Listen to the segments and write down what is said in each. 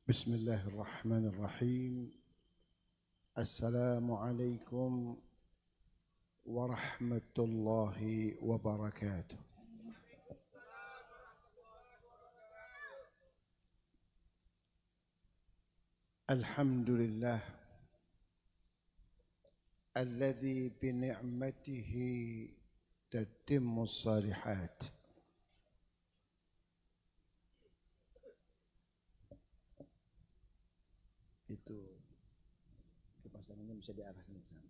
بسم الله الرحمن الرحيم. السلام عليكم ورحمة الله وبركاته. الحمد لله الذي بنعمته تتم الصالحات. Itu kipasannya bisa diarahkan ke sana.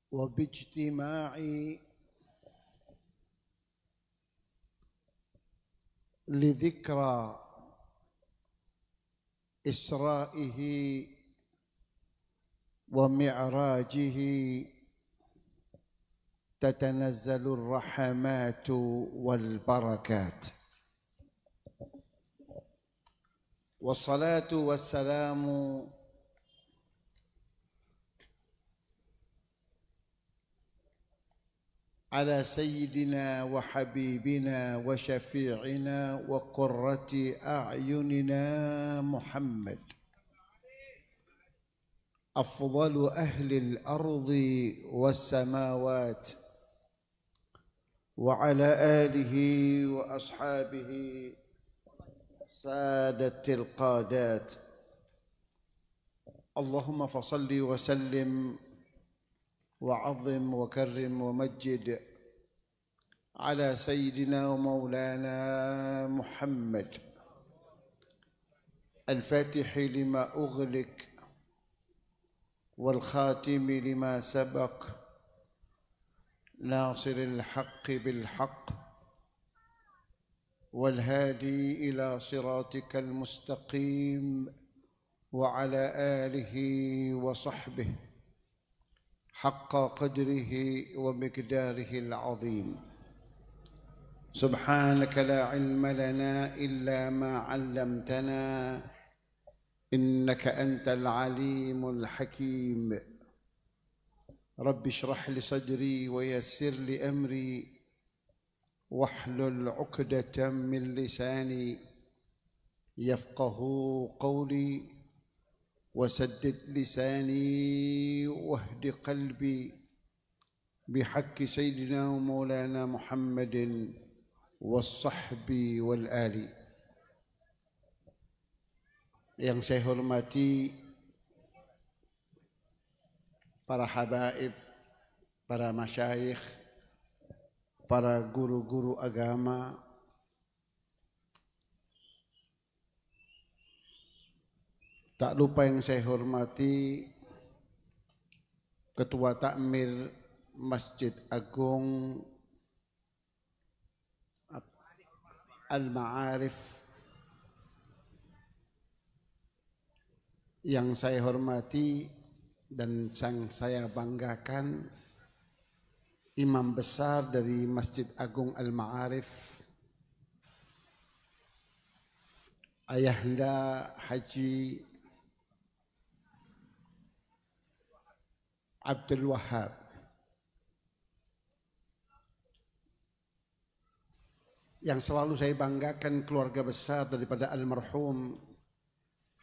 وباجتماع لذكرى إسرائه ومعراجه تتنزل الرحمات والبركات، والصلاة والسلام على سيدنا وحبيبنا وشفيعنا وقرة أعيننا محمد، أفضل أهل الأرض والسماوات، وعلى آله وأصحابه سادة القادات. اللهم فصل وسلم وعظم وكرم ومجد على سيدنا ومولانا محمد الفاتح لما أغلق والخاتم لما سبق ناصر الحق بالحق والهادي إلى صراطك المستقيم وعلى آله وصحبه حق قدره ومقداره العظيم. سبحانك لا علم لنا إلا ما علمتنا إنك أنت العليم الحكيم. رب اشرح لي صدري ويسر لي أمري واحلل عقدة من لساني يفقه قولي وسدد لساني واهد قلبي بحق سيدنا ومولانا محمد والصحب والآل. Yang saya hormati para habaib, para masyayikh, para guru-guru agama, tak lupa yang saya hormati Ketua Takmir Masjid Agung Al-Ma'arif, yang saya hormati dan saya banggakan Imam Besar dari Masjid Agung Al-Ma'arif, Ayahanda Haji Abdul Wahab, yang selalu saya banggakan keluarga besar daripada almarhum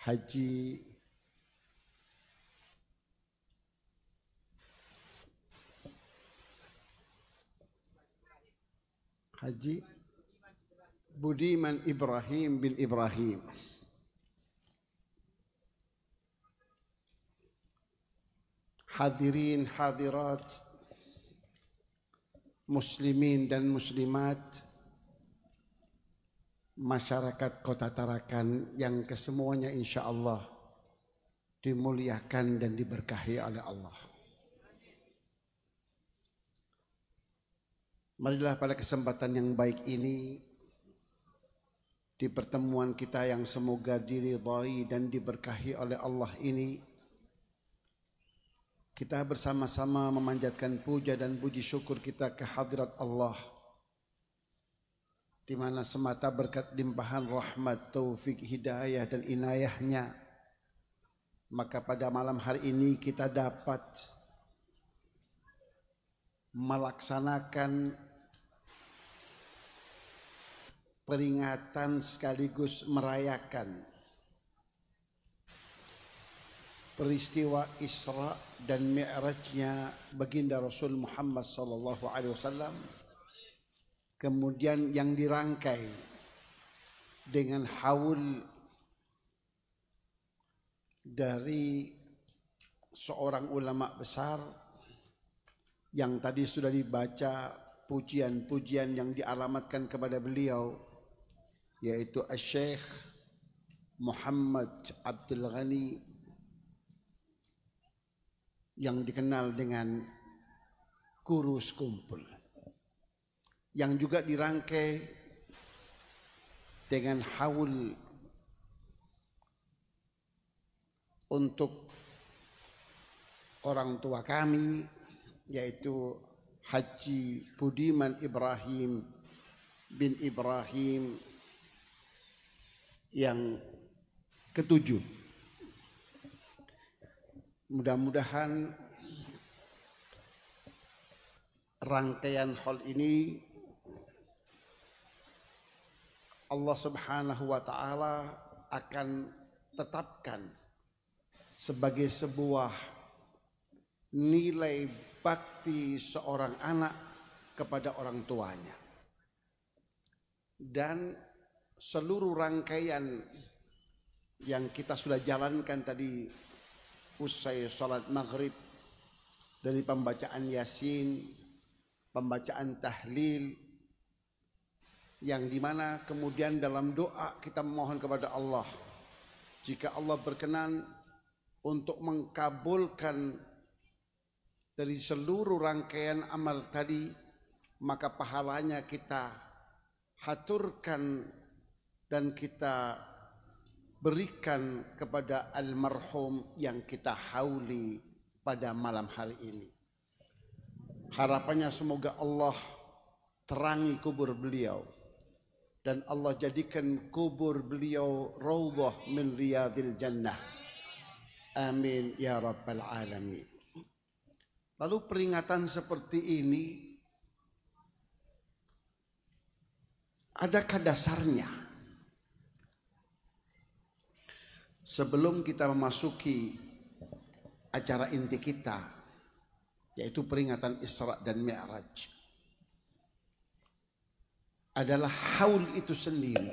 Haji Budiman Ibrahim bin Ibrahim. Hadirin hadirat, muslimin dan muslimat, masyarakat Kota Tarakan yang kesemuanya insya Allah dimuliakan dan diberkahi oleh Allah. Marilah pada kesempatan yang baik ini, di pertemuan kita yang semoga diridhai dan diberkahi oleh Allah ini, kita bersama-sama memanjatkan puja dan puji syukur kita ke hadirat Allah, di mana semata berkat limpahan rahmat, taufik, hidayah dan inayahnya, maka pada malam hari ini kita dapat melaksanakan peringatan sekaligus merayakan peristiwa Isra dan Mi'rajnya baginda Rasul Muhammad sallallahu alaihi wasallam, kemudian yang dirangkai dengan haul dari seorang ulama besar yang tadi sudah dibaca pujian-pujian yang dialamatkan kepada beliau, yaitu Asy-Syaikh Muhammad Abdul Ghani yang dikenal dengan Guru Sekumpul, yang juga dirangkai dengan haul untuk orang tua kami, yaitu Haji Budiman Ibrahim bin Ibrahim yang ketujuh. Mudah-mudahan rangkaian hal ini Allah Subhanahu wa taala akan tetapkan sebagai sebuah nilai bakti seorang anak kepada orang tuanya. Dan seluruh rangkaian yang kita sudah jalankan tadi usai salat maghrib, dari pembacaan Yasin, pembacaan tahlil, yang dimana kemudian dalam doa kita memohon kepada Allah, jika Allah berkenan untuk mengkabulkan dari seluruh rangkaian amal tadi, maka pahalanya kita haturkan dan kita berikan kepada almarhum yang kita hauli pada malam hari ini. Harapannya semoga Allah terangi kubur beliau dan Allah jadikan kubur beliau raudhah min riyadil jannah. Amin ya rabbal alamin. Lalu peringatan seperti ini adakah dasarnya? Sebelum kita memasuki acara inti kita, yaitu peringatan Isra dan Mi'raj, adalah haul itu sendiri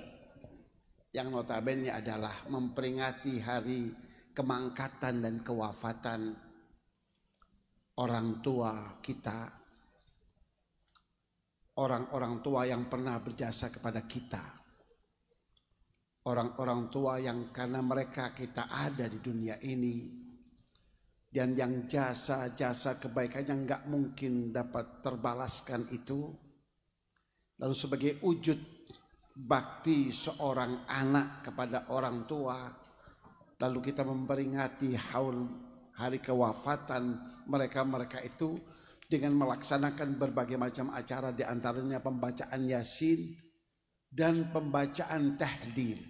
yang notabene adalah memperingati hari kemangkatan dan kewafatan orang tua kita, orang-orang tua yang pernah berjasa kepada kita, orang-orang tua yang karena mereka kita ada di dunia ini, dan yang jasa-jasa kebaikannya nggak mungkin dapat terbalaskan itu. Lalu sebagai wujud bakti seorang anak kepada orang tua, lalu kita memperingati haul hari kewafatan mereka itu dengan melaksanakan berbagai macam acara, di antaranya pembacaan Yasin dan pembacaan tahlil.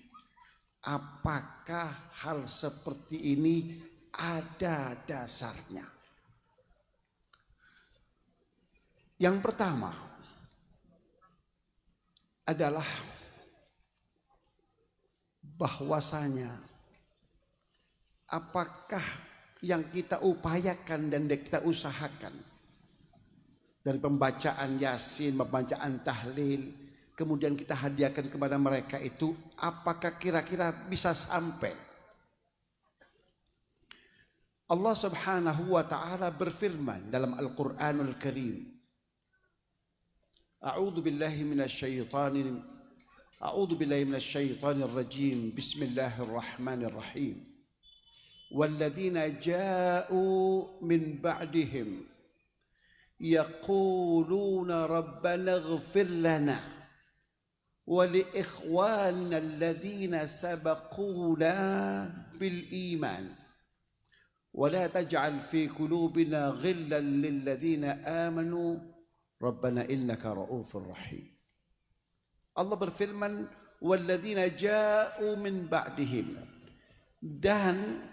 Apakah hal seperti ini ada dasarnya? Yang pertama adalah bahwasanya apakah yang kita upayakan dan kita usahakan dari pembacaan Yasin, pembacaan tahlil, kemudian kita hadiahkan kepada mereka itu, apakah kira-kira bisa sampai? Allah Subhanahu wa taala berfirman dalam Al-Qur'anul Karim, A'udzu billahi minasyaitonir rajim. Bismillahirrahmanirrahim. Walladzina ja'u min ba'dihim yaquluna rabbana ighfir lana wa li ikhwanina alladhina sabaquna bil iman wa la taj'al fi qulubina ghillan lil ladzina amanu rabbana innaka ra'ufur rahim. Allah berfirman, walladzina ja'u min ba'dihim, dan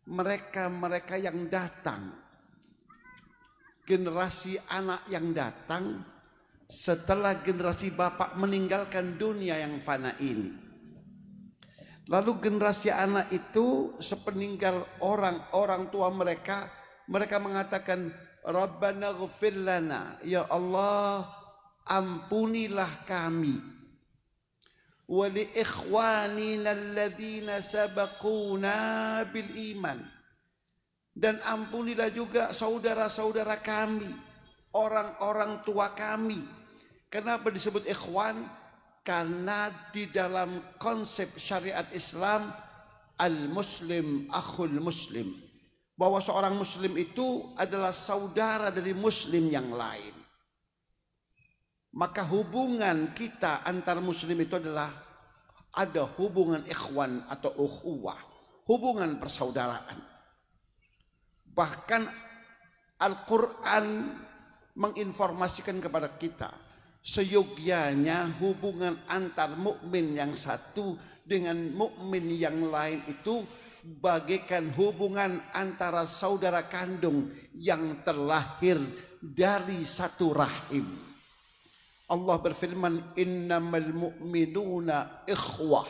mereka-mereka yang datang generasi anak yang datang setelah generasi bapak meninggalkan dunia yang fana ini. Lalu generasi anak itu sepeninggal orang tua mereka mengatakan, Rabbana ghfir lana, ya Allah ampunilah kami, wa li ikhwanina alladzina sabaquna bil iman, dan ampunilah juga saudara-saudara kami, orang-orang tua kami. Kenapa disebut ikhwan? Karena di dalam konsep syariat Islam, al-muslim akhul muslim, bahwa seorang muslim itu adalah saudara dari muslim yang lain. Maka hubungan kita antar muslim itu adalah ada hubungan ikhwan atau ukhuwah, hubungan persaudaraan. Bahkan Al-Quran menginformasikan kepada kita, seyogyanya hubungan antar mukmin yang satu dengan mukmin yang lain itu bagaikan hubungan antara saudara kandung yang terlahir dari satu rahim. Allah berfirman, innamal mu'minuna ikhwah.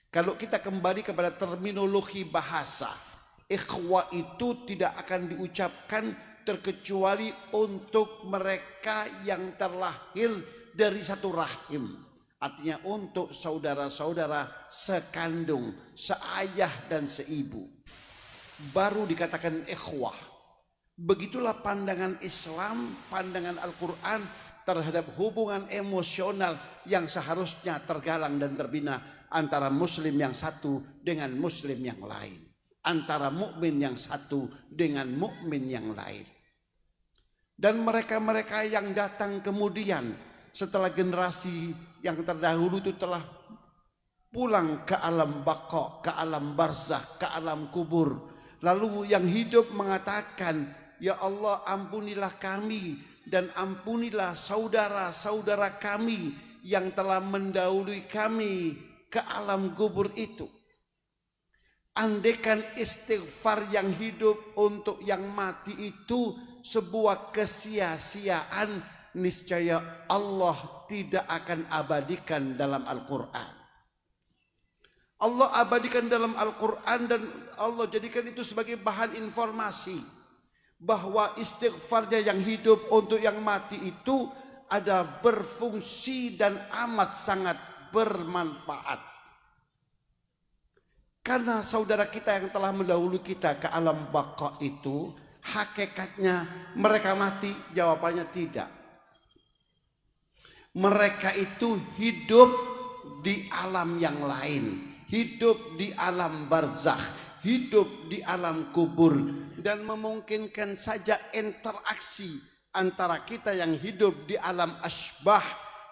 Kalau kita kembali kepada terminologi bahasa, ikhwah itu tidak akan diucapkan terkecuali untuk mereka yang terlahir dari satu rahim. Artinya untuk saudara-saudara sekandung, seayah dan seibu, baru dikatakan ikhwah. Begitulah pandangan Islam, pandangan Al-Quran terhadap hubungan emosional yang seharusnya tergalang dan terbina antara muslim yang satu dengan muslim yang lain, antara mukmin yang satu dengan mukmin yang lain. Dan mereka-mereka yang datang kemudian setelah generasi yang terdahulu itu telah pulang ke alam baqa, ke alam barzakh, ke alam kubur. Lalu yang hidup mengatakan, ya Allah ampunilah kami dan ampunilah saudara-saudara kami yang telah mendahului kami ke alam kubur itu. Andaikan istighfar yang hidup untuk yang mati itu sebuah kesia-siaan, niscaya Allah tidak akan abadikan dalam Al-Quran. Allah abadikan dalam Al-Quran dan Allah jadikan itu sebagai bahan informasi bahwa istighfarnya yang hidup untuk yang mati itu ada berfungsi dan amat sangat bermanfaat. Karena saudara kita yang telah mendahului kita ke alam baqa itu, hakikatnya mereka mati? Jawabannya tidak. Mereka itu hidup di alam yang lain, hidup di alam barzakh, hidup di alam kubur, dan memungkinkan saja interaksi antara kita yang hidup di alam asbah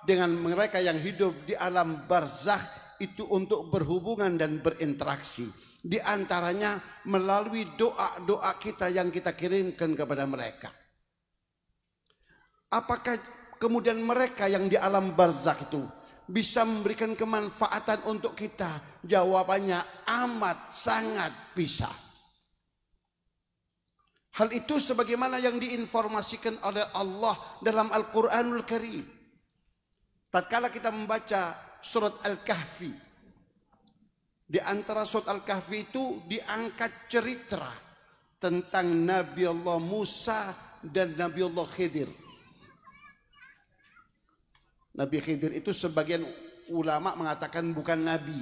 dengan mereka yang hidup di alam barzakh itu untuk berhubungan dan berinteraksi. Di antaranya melalui doa-doa kita yang kita kirimkan kepada mereka. Apakah kemudian mereka yang di alam barzakh itu bisa memberikan kemanfaatan untuk kita? Jawabannya amat sangat bisa. Hal itu sebagaimana yang diinformasikan oleh Allah dalam Al-Quranul Karim. Tatkala kita membaca surat Al-Kahfi, di antara surat Al-Kahfi itu diangkat cerita tentang Nabi Allah Musa dan Nabi Allah Khidir. Nabi Khidir itu sebagian ulama mengatakan bukan Nabi,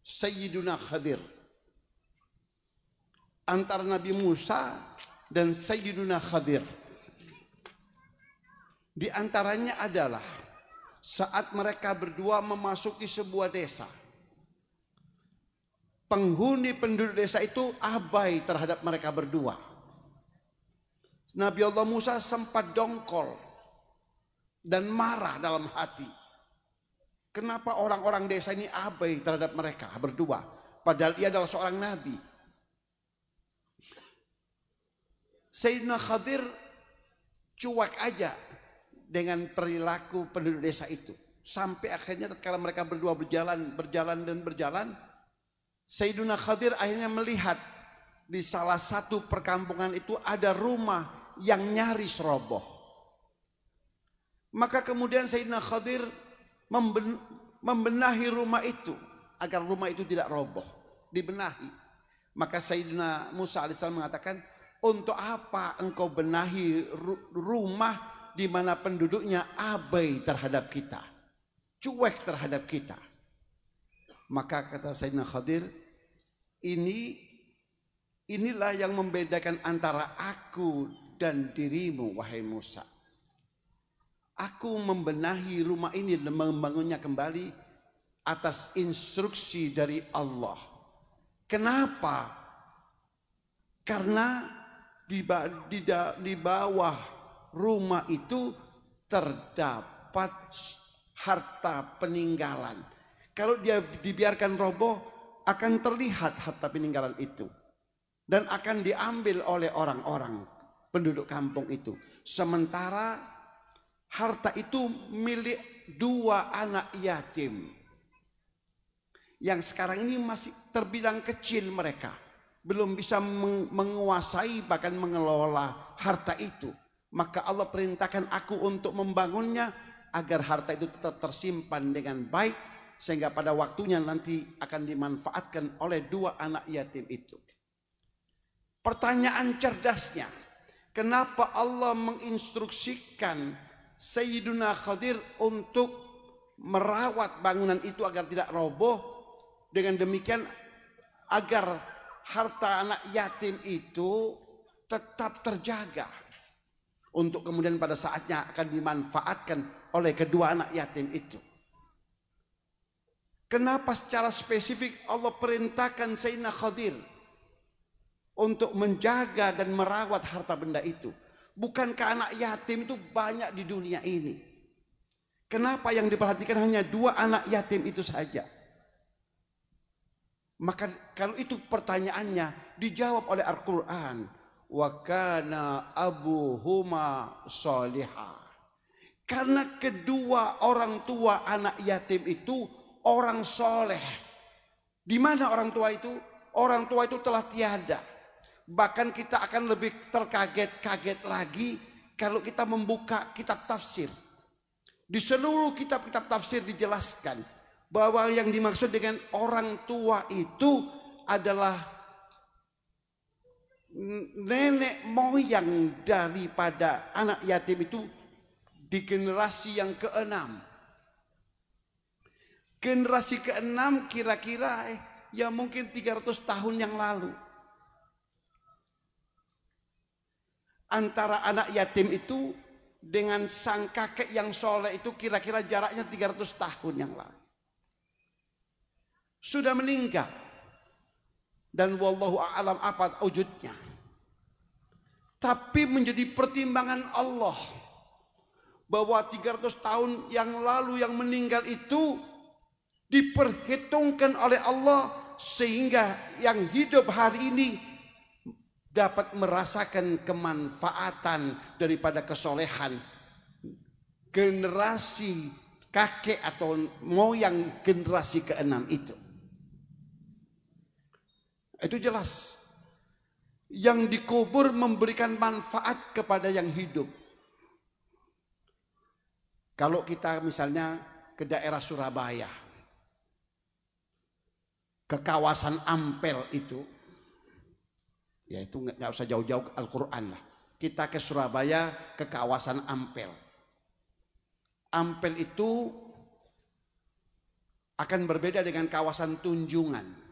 Sayyiduna Khidir. Antara Nabi Musa dan Sayyiduna Khidir, di antaranya adalah saat mereka berdua memasuki sebuah desa. Penghuni penduduk desa itu abai terhadap mereka berdua. Nabi Allah Musa sempat dongkol dan marah dalam hati. Kenapa orang-orang desa ini abai terhadap mereka berdua? Padahal ia adalah seorang nabi. Sayyidina Khidir cuek aja dengan perilaku penduduk desa itu. Sampai akhirnya tatkala mereka berdua berjalan, Sayyidina Khidir akhirnya melihat di salah satu perkampungan itu ada rumah yang nyaris roboh. Maka kemudian Sayyidina Khadir membenahi rumah itu agar rumah itu tidak roboh, dibenahi. Maka Sayyidina Musa alaihissalam mengatakan, untuk apa engkau benahi rumah di mana penduduknya abai terhadap kita, cuek terhadap kita? Maka kata Sayyidina Khadir, inilah yang membedakan antara aku dan dirimu, wahai Musa. Aku membenahi rumah ini dan membangunnya kembali atas instruksi dari Allah. Kenapa? Karena di bawah rumah itu terdapat harta peninggalan. Kalau dia dibiarkan roboh, akan terlihat harta peninggalan itu dan akan diambil oleh orang-orang penduduk kampung itu. Sementara harta itu milik 2 anak yatim yang sekarang ini masih terbilang kecil, mereka belum bisa menguasai bahkan mengelola harta itu. Maka Allah perintahkan aku untuk membangunnya agar harta itu tetap tersimpan dengan baik, sehingga pada waktunya nanti akan dimanfaatkan oleh 2 anak yatim itu. Pertanyaan cerdasnya, kenapa Allah menginstruksikan Sayyiduna Khadir untuk merawat bangunan itu agar tidak roboh? Dengan demikian agar harta anak yatim itu tetap terjaga untuk kemudian pada saatnya akan dimanfaatkan oleh kedua anak yatim itu. Kenapa secara spesifik Allah perintahkan Sayyidina Khadir untuk menjaga dan merawat harta benda itu? Bukankah anak yatim itu banyak di dunia ini? Kenapa yang diperhatikan hanya 2 anak yatim itu saja? Maka kalau itu pertanyaannya dijawab oleh Al-Quran. Wa kana abuhuma sholihah. Karena kedua orang tua anak yatim itu orang soleh. Di mana orang tua itu? Orang tua itu telah tiada. Bahkan kita akan lebih terkaget-kaget lagi kalau kita membuka kitab tafsir. Di seluruh kitab-kitab tafsir dijelaskan bahwa yang dimaksud dengan orang tua itu adalah nenek moyang daripada anak yatim itu di generasi yang ke-6. Generasi ke-6 kira-kira ya mungkin 300 tahun yang lalu. Antara anak yatim itu dengan sang kakek yang soleh itu kira-kira jaraknya 300 tahun yang lalu. Sudah meninggal. Dan wallahu a'lam apa wujudnya. Tapi menjadi pertimbangan Allah bahwa 300 tahun yang lalu yang meninggal itu diperhitungkan oleh Allah sehingga yang hidup hari ini dapat merasakan kemanfaatan daripada kesolehan generasi kakek atau moyang generasi ke-6 itu. Itu jelas. Yang dikubur memberikan manfaat kepada yang hidup. Kalau kita misalnya ke daerah Surabaya, ke kawasan Ampel itu, ya itu nggak usah jauh-jauh Al-Quran lah. Kita ke Surabaya, ke kawasan Ampel. Ampel itu akan berbeda dengan kawasan Tunjungan.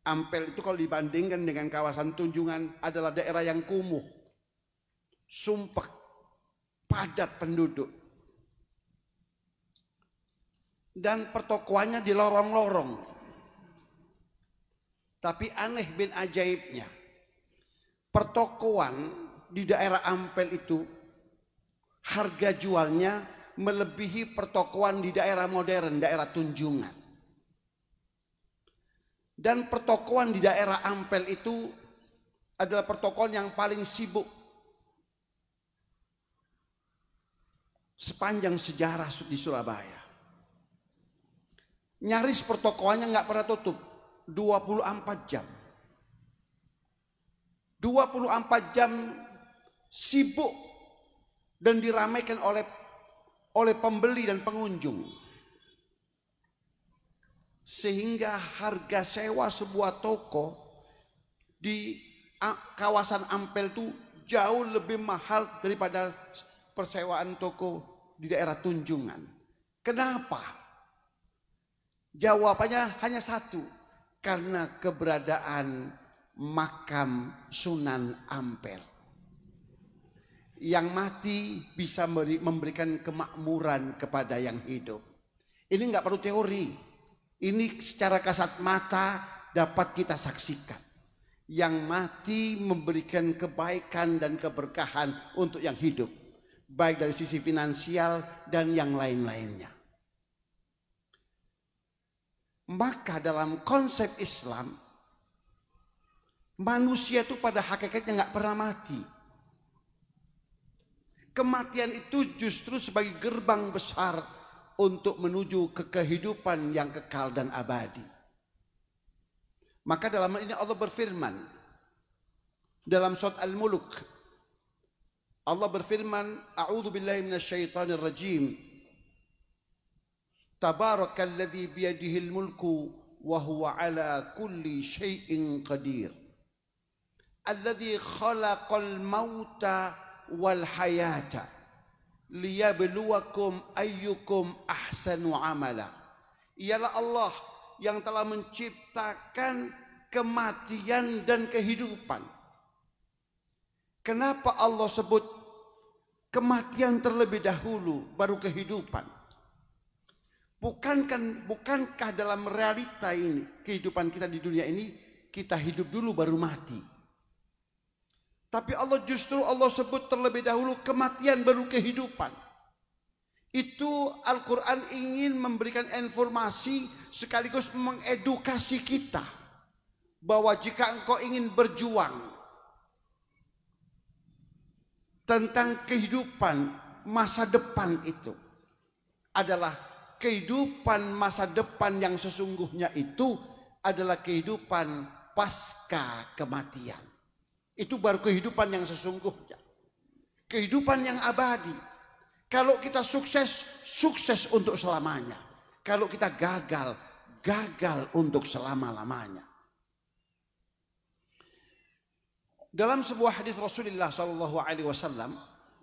Ampel itu kalau dibandingkan dengan kawasan Tunjungan adalah daerah yang kumuh, sumpek, padat penduduk. Dan pertokoannya di lorong-lorong. Tapi aneh bin ajaibnya, pertokoan di daerah Ampel itu harga jualnya melebihi pertokoan di daerah modern, daerah Tunjungan. Dan pertokoan di daerah Ampel itu adalah pertokoan yang paling sibuk sepanjang sejarah di Surabaya. Nyaris pertokoannya nggak pernah tutup 24 jam. 24 jam sibuk dan diramaikan oleh pembeli dan pengunjung. Sehingga harga sewa sebuah toko di kawasan Ampel itu jauh lebih mahal daripada persewaan toko di daerah Tunjungan. Kenapa? Jawabannya hanya satu, karena keberadaan makam Sunan Ampel. Yang mati bisa memberikan kemakmuran kepada yang hidup. Ini nggak perlu teori. Ini secara kasat mata dapat kita saksikan. Yang mati memberikan kebaikan dan keberkahan untuk yang hidup. Baik dari sisi finansial dan yang lain-lainnya. Maka dalam konsep Islam, manusia itu pada hakikatnya nggak pernah mati. Kematian itu justru sebagai gerbang besar untuk menuju ke kehidupan yang kekal dan abadi. Maka dalam hal ini Allah berfirman dalam surat Al-Mulk. Allah berfirman, A'udzu billahi minasyaitonir rajim. Tabarakalladzi biyadihil mulku wa huwa ala kulli syai'in qadir. Alladzi khalaqal mauta wal hayata liyabluwakum ayyukum ahsanu amala. Ialah Allah yang telah menciptakan kematian dan kehidupan. Kenapa Allah sebut kematian terlebih dahulu baru kehidupan? Bukankah dalam realita ini, kehidupan kita di dunia ini, kita hidup dulu baru mati? Tapi Allah sebut terlebih dahulu kematian baru kehidupan. Itu Al-Quran ingin memberikan informasi sekaligus mengedukasi kita. Bahwa jika engkau ingin berjuang tentang kehidupan masa depan itu adalah kehidupan masa depan yang sesungguhnya itu adalah kehidupan pasca kematian. Itu baru kehidupan yang sesungguhnya. Kehidupan yang abadi. Kalau kita sukses, sukses untuk selamanya. Kalau kita gagal, gagal untuk selama-lamanya. Dalam sebuah hadis Rasulullah SAW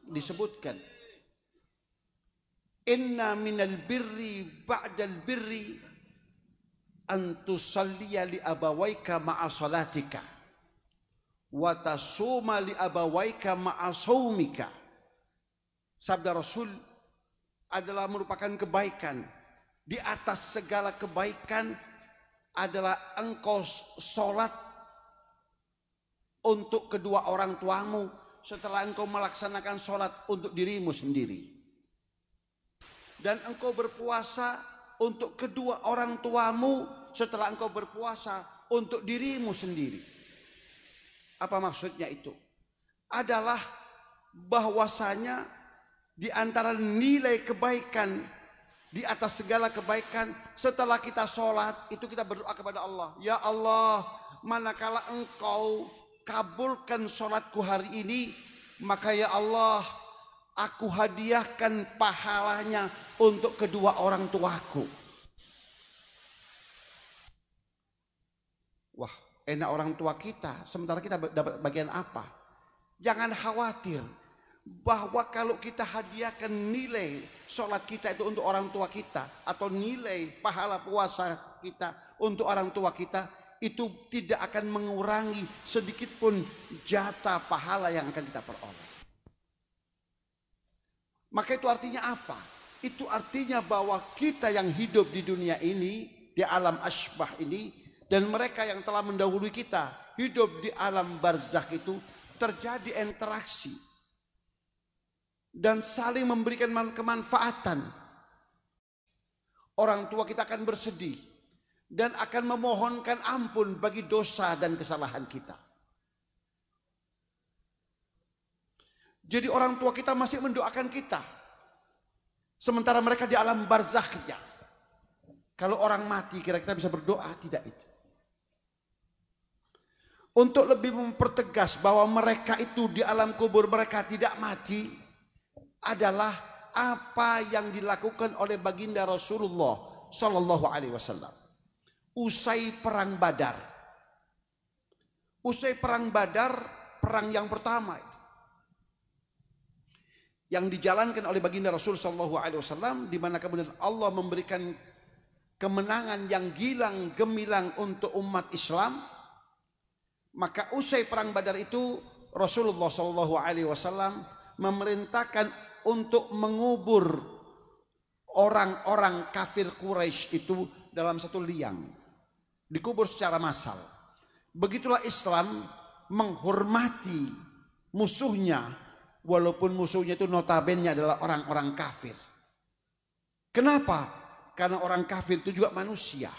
disebutkan, Inna minal birri ba'dal birri an tusalliya li abawaika ma'a salatika wa tasuma li abawaika ma'a saumika. Sabda Rasul adalah merupakan kebaikan. Di atas segala kebaikan adalah engkau sholat untuk kedua orang tuamu setelah engkau melaksanakan sholat untuk dirimu sendiri. Dan engkau berpuasa untuk kedua orang tuamu setelah engkau berpuasa untuk dirimu sendiri. Apa maksudnya itu? Adalah bahwasanya di antara nilai kebaikan, di atas segala kebaikan, setelah kita sholat itu kita berdoa kepada Allah. Ya Allah, manakala engkau kabulkan sholatku hari ini, maka ya Allah, aku hadiahkan pahalanya untuk kedua orang tuaku. Wah, enak orang tua kita, sementara kita dapat bagian apa? Jangan khawatir bahwa kalau kita hadiahkan nilai sholat kita itu untuk orang tua kita, atau nilai pahala puasa kita untuk orang tua kita, itu tidak akan mengurangi sedikit pun jatah pahala yang akan kita peroleh. Maka itu artinya apa? Itu artinya bahwa kita yang hidup di dunia ini, di alam asbah ini, dan mereka yang telah mendahului kita hidup di alam barzakh itu, terjadi interaksi dan saling memberikan kemanfaatan. Orang tua kita akan bersedih dan akan memohonkan ampun bagi dosa dan kesalahan kita. Jadi orang tua kita masih mendoakan kita, sementara mereka di alam barzakhnya. Kalau orang mati kira-kira bisa berdoa? Tidak itu. untuk lebih mempertegas bahwa mereka itu di alam kubur mereka tidak mati, adalah apa yang dilakukan oleh baginda Rasulullah Sallallahu Alaihi Wasallam usai perang Badar. Usai perang Badar, perang yang pertama itu, yang dijalankan oleh baginda Rasul Sallallahu Alaihi Wasallam, di mana kemudian Allah memberikan kemenangan yang gilang gemilang untuk umat Islam. Maka usai perang Badar itu Rasulullah Sallallahu Alaihi Wasallam memerintahkan untuk mengubur orang-orang kafir Quraisy itu dalam satu liang, dikubur secara massal. Begitulah Islam menghormati musuhnya, walaupun musuhnya itu notabene adalah orang-orang kafir. Kenapa? Karena orang kafir itu juga manusia.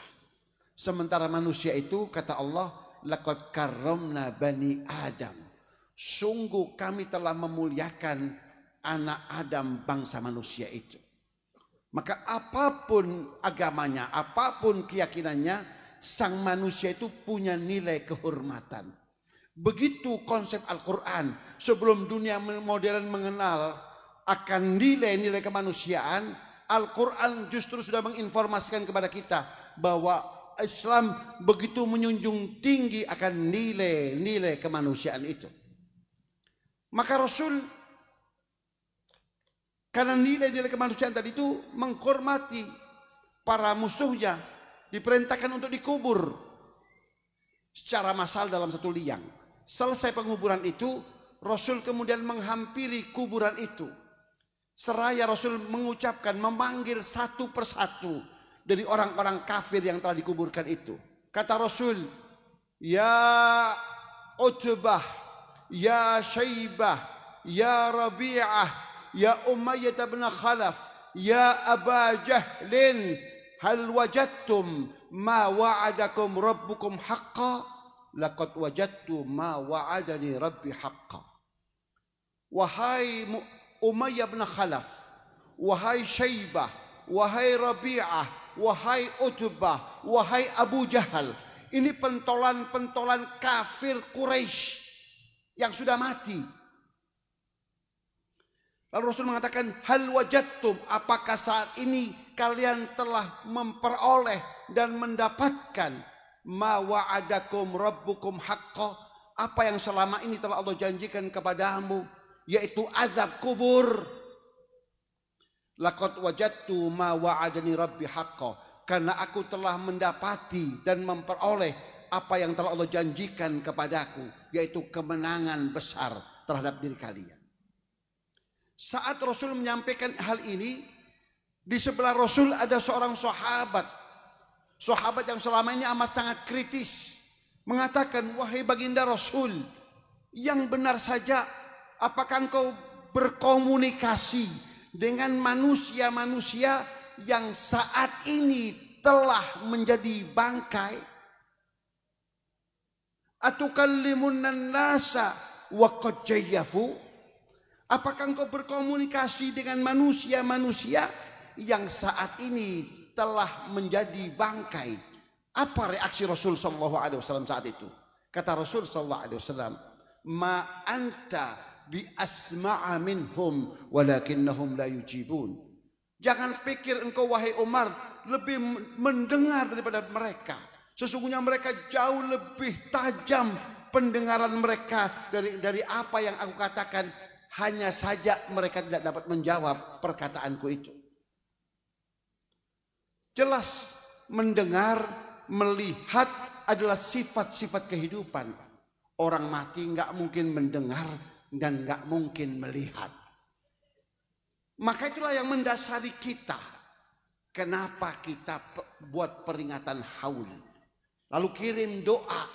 Sementara manusia itu, kata Allah, laqad karramna bani Adam. Sungguh kami telah memuliakan anak Adam, bangsa manusia itu. Maka apapun agamanya, apapun keyakinannya, sang manusia itu punya nilai kehormatan. Begitu konsep Al-Quran. Sebelum dunia modern mengenal akan nilai-nilai kemanusiaan, Al-Quran justru sudah menginformasikan kepada kita bahwa Islam begitu menjunjung tinggi akan nilai-nilai kemanusiaan itu. Maka Rasul, karena nilai-nilai kemanusiaan tadi itu, menghormati para musuhnya, diperintahkan untuk dikubur secara massal dalam satu liang. Selesai penguburan itu, Rasul kemudian menghampiri kuburan itu. Seraya Rasul mengucapkan, memanggil satu persatu dari orang-orang kafir yang telah dikuburkan itu. Kata Rasul, ya Utbah, ya Syaibah, ya Rabi'ah, ya Umayyah bin Khalaf, ya Aba Jahlin, hal wajadtum ma wa'adakum rabbukum haqqa? Laqad wajadtu ma wa'adani rabbi haqqa. Wahai Umayyah bin Khalaf, wahai Syaibah, wahai Rabi'ah, wahai Utbah, wahai Abu Jahal, ini pentolan-pentolan kafir Quraisy yang sudah mati. Lalu Rasul mengatakan, hal wajadtum, apakah saat ini kalian telah memperoleh dan mendapatkan ma wa'adakum rabbukum haqqa, apa yang selama ini telah Allah janjikan kepadamu, yaitu azab kubur. Laqad wajadtu ma wa'adani rabbi haqqa, karena aku telah mendapati dan memperoleh apa yang telah Allah janjikan kepadaku, yaitu kemenangan besar terhadap diri kalian. Saat Rasul menyampaikan hal ini, di sebelah Rasul ada seorang sahabat. Sahabat yang selama ini amat sangat kritis. Mengatakan, wahai baginda Rasul, yang benar saja, apakah engkau berkomunikasi dengan manusia-manusia yang saat ini telah menjadi bangkai? Atukallimunan nasa wa qad jayyafu? Apakah engkau berkomunikasi dengan manusia-manusia yang saat ini telah menjadi bangkai? Apa reaksi Rasul Sallallahu Alaihi Wasallam saat itu? Kata Rasul Sallallahu Alaihi Wasallam, ma anta bi asma'a minhum walakinnahum la yujibun. Jangan pikir engkau wahai Umar lebih mendengar daripada mereka. Sesungguhnya mereka jauh lebih tajam pendengaran mereka dari apa yang aku katakan. Hanya saja mereka tidak dapat menjawab perkataanku itu. Jelas mendengar, melihat adalah sifat-sifat kehidupan. Orang mati nggak mungkin mendengar dan nggak mungkin melihat. Maka itulah yang mendasari kita. Kenapa kita buat peringatan haul? Lalu kirim doa.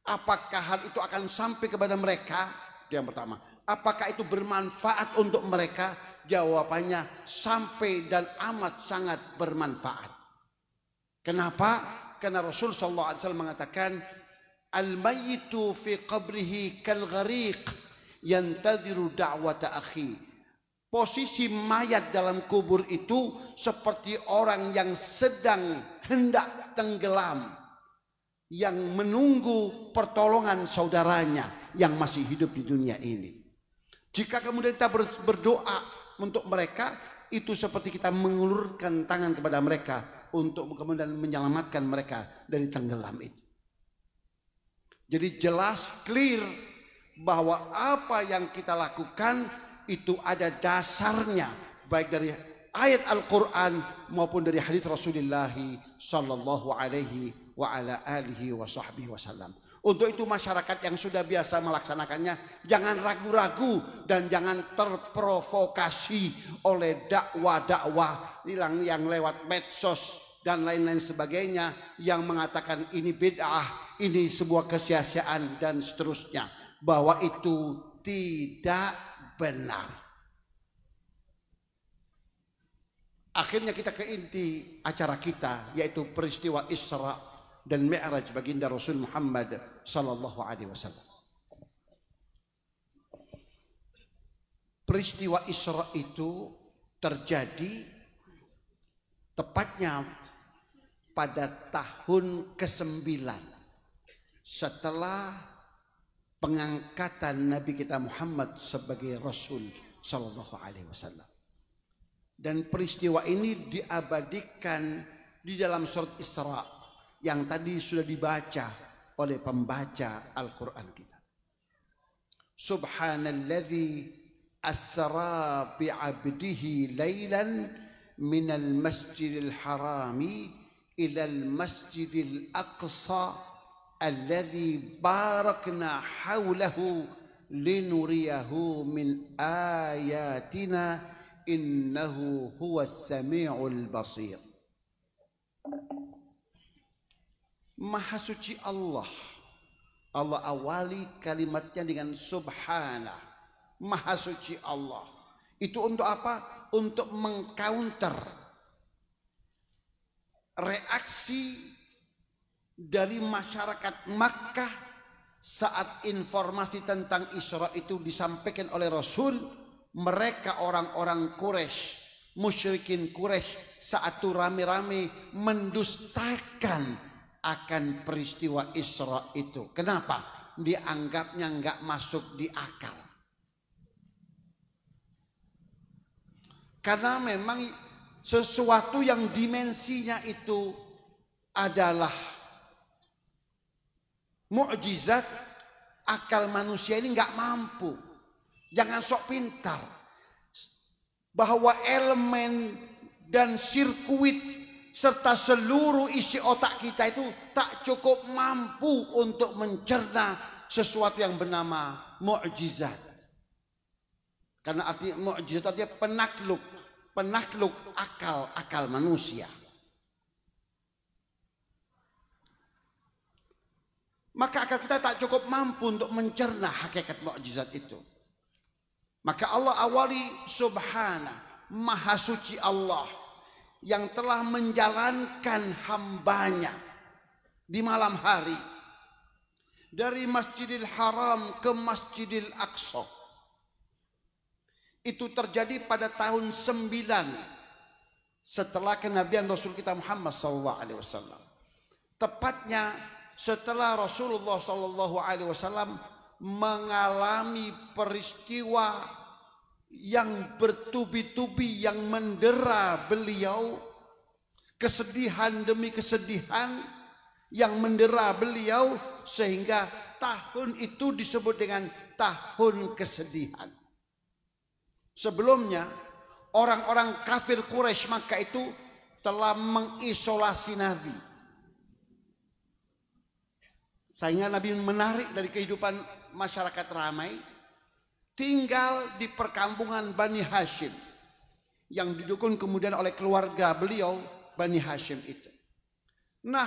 Apakah hal itu akan sampai kepada mereka? Itu yang pertama. Apakah itu bermanfaat untuk mereka? Jawabannya sampai dan amat sangat bermanfaat. Kenapa? Karena Rasul sallallahu alaihi wasallam mengatakan, al-mayyitu fi qabrihi kal ghariq yantadiru da'wata akhi. Posisi mayat dalam kubur itu seperti orang yang sedang hendak tenggelam, yang menunggu pertolongan saudaranya yang masih hidup di dunia ini. Jika kemudian kita berdoa untuk mereka, itu seperti kita mengulurkan tangan kepada mereka untuk kemudian menyelamatkan mereka dari tenggelam itu. Jadi jelas, clear bahwa apa yang kita lakukan itu ada dasarnya, baik dari ayat Al-Quran maupun dari hadits Rasulullah sallallahu alaihi wa ala alihi wa sahbihi wasallam. Untuk itu masyarakat yang sudah biasa melaksanakannya, jangan ragu-ragu dan jangan terprovokasi oleh dakwah-dakwah yang lewat medsos dan lain-lain sebagainya yang mengatakan ini bid'ah, ini sebuah kesia-siaan dan seterusnya, bahwa itu tidak benar. Akhirnya kita ke inti acara kita, yaitu peristiwa Isra dan Mi'raj baginda Rasul Muhammad sallallahu alaihi wasallam. Peristiwa Isra itu terjadi tepatnya pada tahun ke-9 setelah pengangkatan Nabi kita Muhammad sebagai Rasul sallallahu alaihi wasallam. Dan peristiwa ini diabadikan di dalam surat Isra yang tadi sudah dibaca oleh pembaca Al-Quran kita. Subhanalladzi asra bi'abdihi laylan minal masjidil harami ilal masjidil aqsa alladzi barakna hawlahu linuriyahu min ayatina innahu huwas sami'ul basir. Maha suci Allah. Allah awali kalimatnya dengan subhana. Maha suci Allah. Itu untuk apa? Untuk mengcounter reaksi dari masyarakat Makkah saat informasi tentang Isra itu disampaikan oleh Rasul. Mereka orang-orang Quraisy, musyrikin Quraisy saat itu rame-rame mendustakan akan peristiwa Isra itu. Kenapa? Dianggapnya nggak masuk di akal. Karena memang sesuatu yang dimensinya itu adalah mukjizat, akal manusia ini nggak mampu. Jangan sok pintar bahwa elemen dan sirkuit serta seluruh isi otak kita itu tak cukup mampu untuk mencerna sesuatu yang bernama mukjizat. Karena arti mukjizat artinya penakluk akal manusia. Maka akal kita tak cukup mampu untuk mencerna hakikat mukjizat itu. Maka Allah awali subhana, maha suci Allah yang telah menjalankan hambanya di malam hari dari Masjidil Haram ke Masjidil Aqsa. Itu terjadi pada tahun 9 setelah kenabian Rasul kita Muhammad SAW. Tepatnya setelah Rasulullah SAW mengalami peristiwa yang bertubi-tubi yang mendera beliau, kesedihan demi kesedihan yang mendera beliau, sehingga tahun itu disebut dengan tahun kesedihan. Sebelumnya orang-orang kafir Quraisy Makkah itu telah mengisolasi Nabi, sehingga Nabi menarik dari kehidupan masyarakat ramai, tinggal di perkampungan Bani Hashim yang didukung kemudian oleh keluarga beliau Bani Hashim itu. Nah,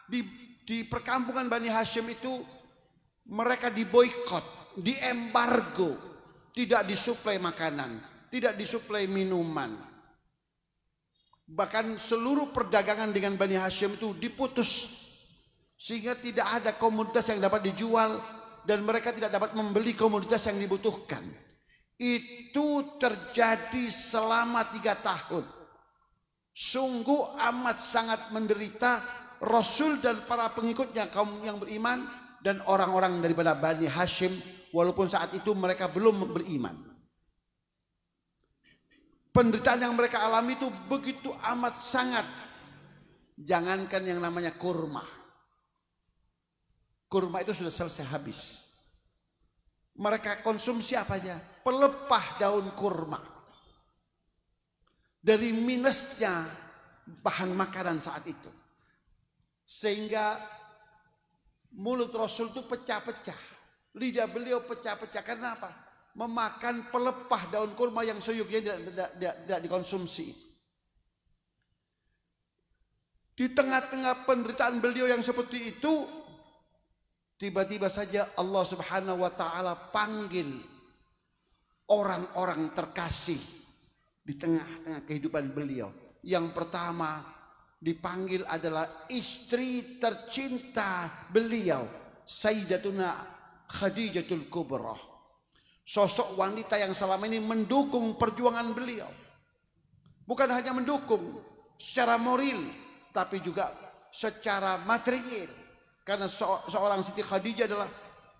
di perkampungan Bani Hashim itu mereka diboikot, diembargo, tidak disuplai makanan, tidak disuplai minuman. Bahkan seluruh perdagangan dengan Bani Hashim itu diputus, sehingga tidak ada komoditas yang dapat dijual dan mereka tidak dapat membeli komoditas yang dibutuhkan. Itu terjadi selama 3 tahun. Sungguh amat sangat menderita Rasul dan para pengikutnya kaum yang beriman dan orang-orang daripada Bani Hashim walaupun saat itu mereka belum beriman. Penderitaan yang mereka alami itu begitu amat sangat. Jangankan yang namanya kurma. Kurma itu sudah selesai habis. Mereka konsumsi apa aja? Pelepah daun kurma. Dari minusnya bahan makanan saat itu. Sehingga mulut Rasul itu pecah-pecah. Lidah beliau pecah-pecah. Karena apa? Memakan pelepah daun kurma yang seyuknya tidak dikonsumsi. Di tengah-tengah penderitaan beliau yang seperti itu, tiba-tiba saja Allah Subhanahu wa taala panggil orang-orang terkasih di tengah-tengah kehidupan beliau. Yang pertama dipanggil adalah istri tercinta beliau, Sayyidatuna Khadijatul Kubra. Sosok wanita yang selama ini mendukung perjuangan beliau. Bukan hanya mendukung secara moral, tapi juga secara material. Karena seorang Siti Khadijah adalah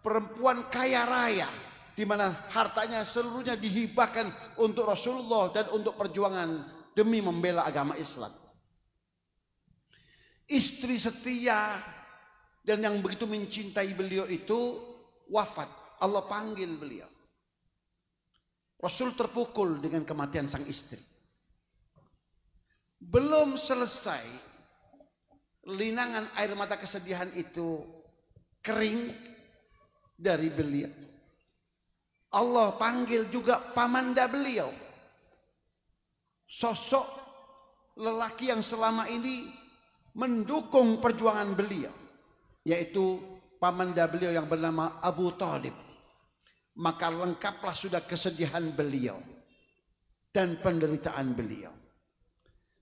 perempuan kaya raya, di mana hartanya seluruhnya dihibahkan untuk Rasulullah dan untuk perjuangan demi membela agama Islam. Istri setia dan yang begitu mencintai beliau itu wafat. Allah panggil beliau. Rasul terpukul dengan kematian sang istri. Belum selesai linangan air mata kesedihan itu kering dari beliau. Allah panggil juga pamanda beliau. Sosok lelaki yang selama ini mendukung perjuangan beliau, yaitu pamanda beliau yang bernama Abu Thalib. Maka lengkaplah sudah kesedihan beliau dan penderitaan beliau.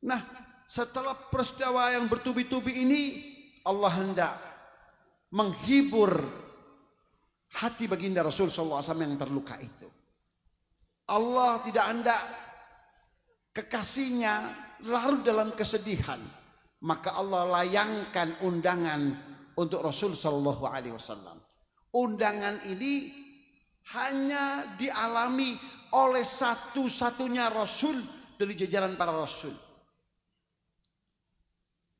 Nah, setelah peristiwa yang bertubi-tubi ini, Allah hendak menghibur hati baginda Rasul SAW yang terluka itu. Allah tidak hendak kekasihnya larut dalam kesedihan. Maka Allah layangkan undangan untuk Rasul SAW. Undangan ini hanya dialami oleh satu-satunya Rasul dari jajaran para Rasul.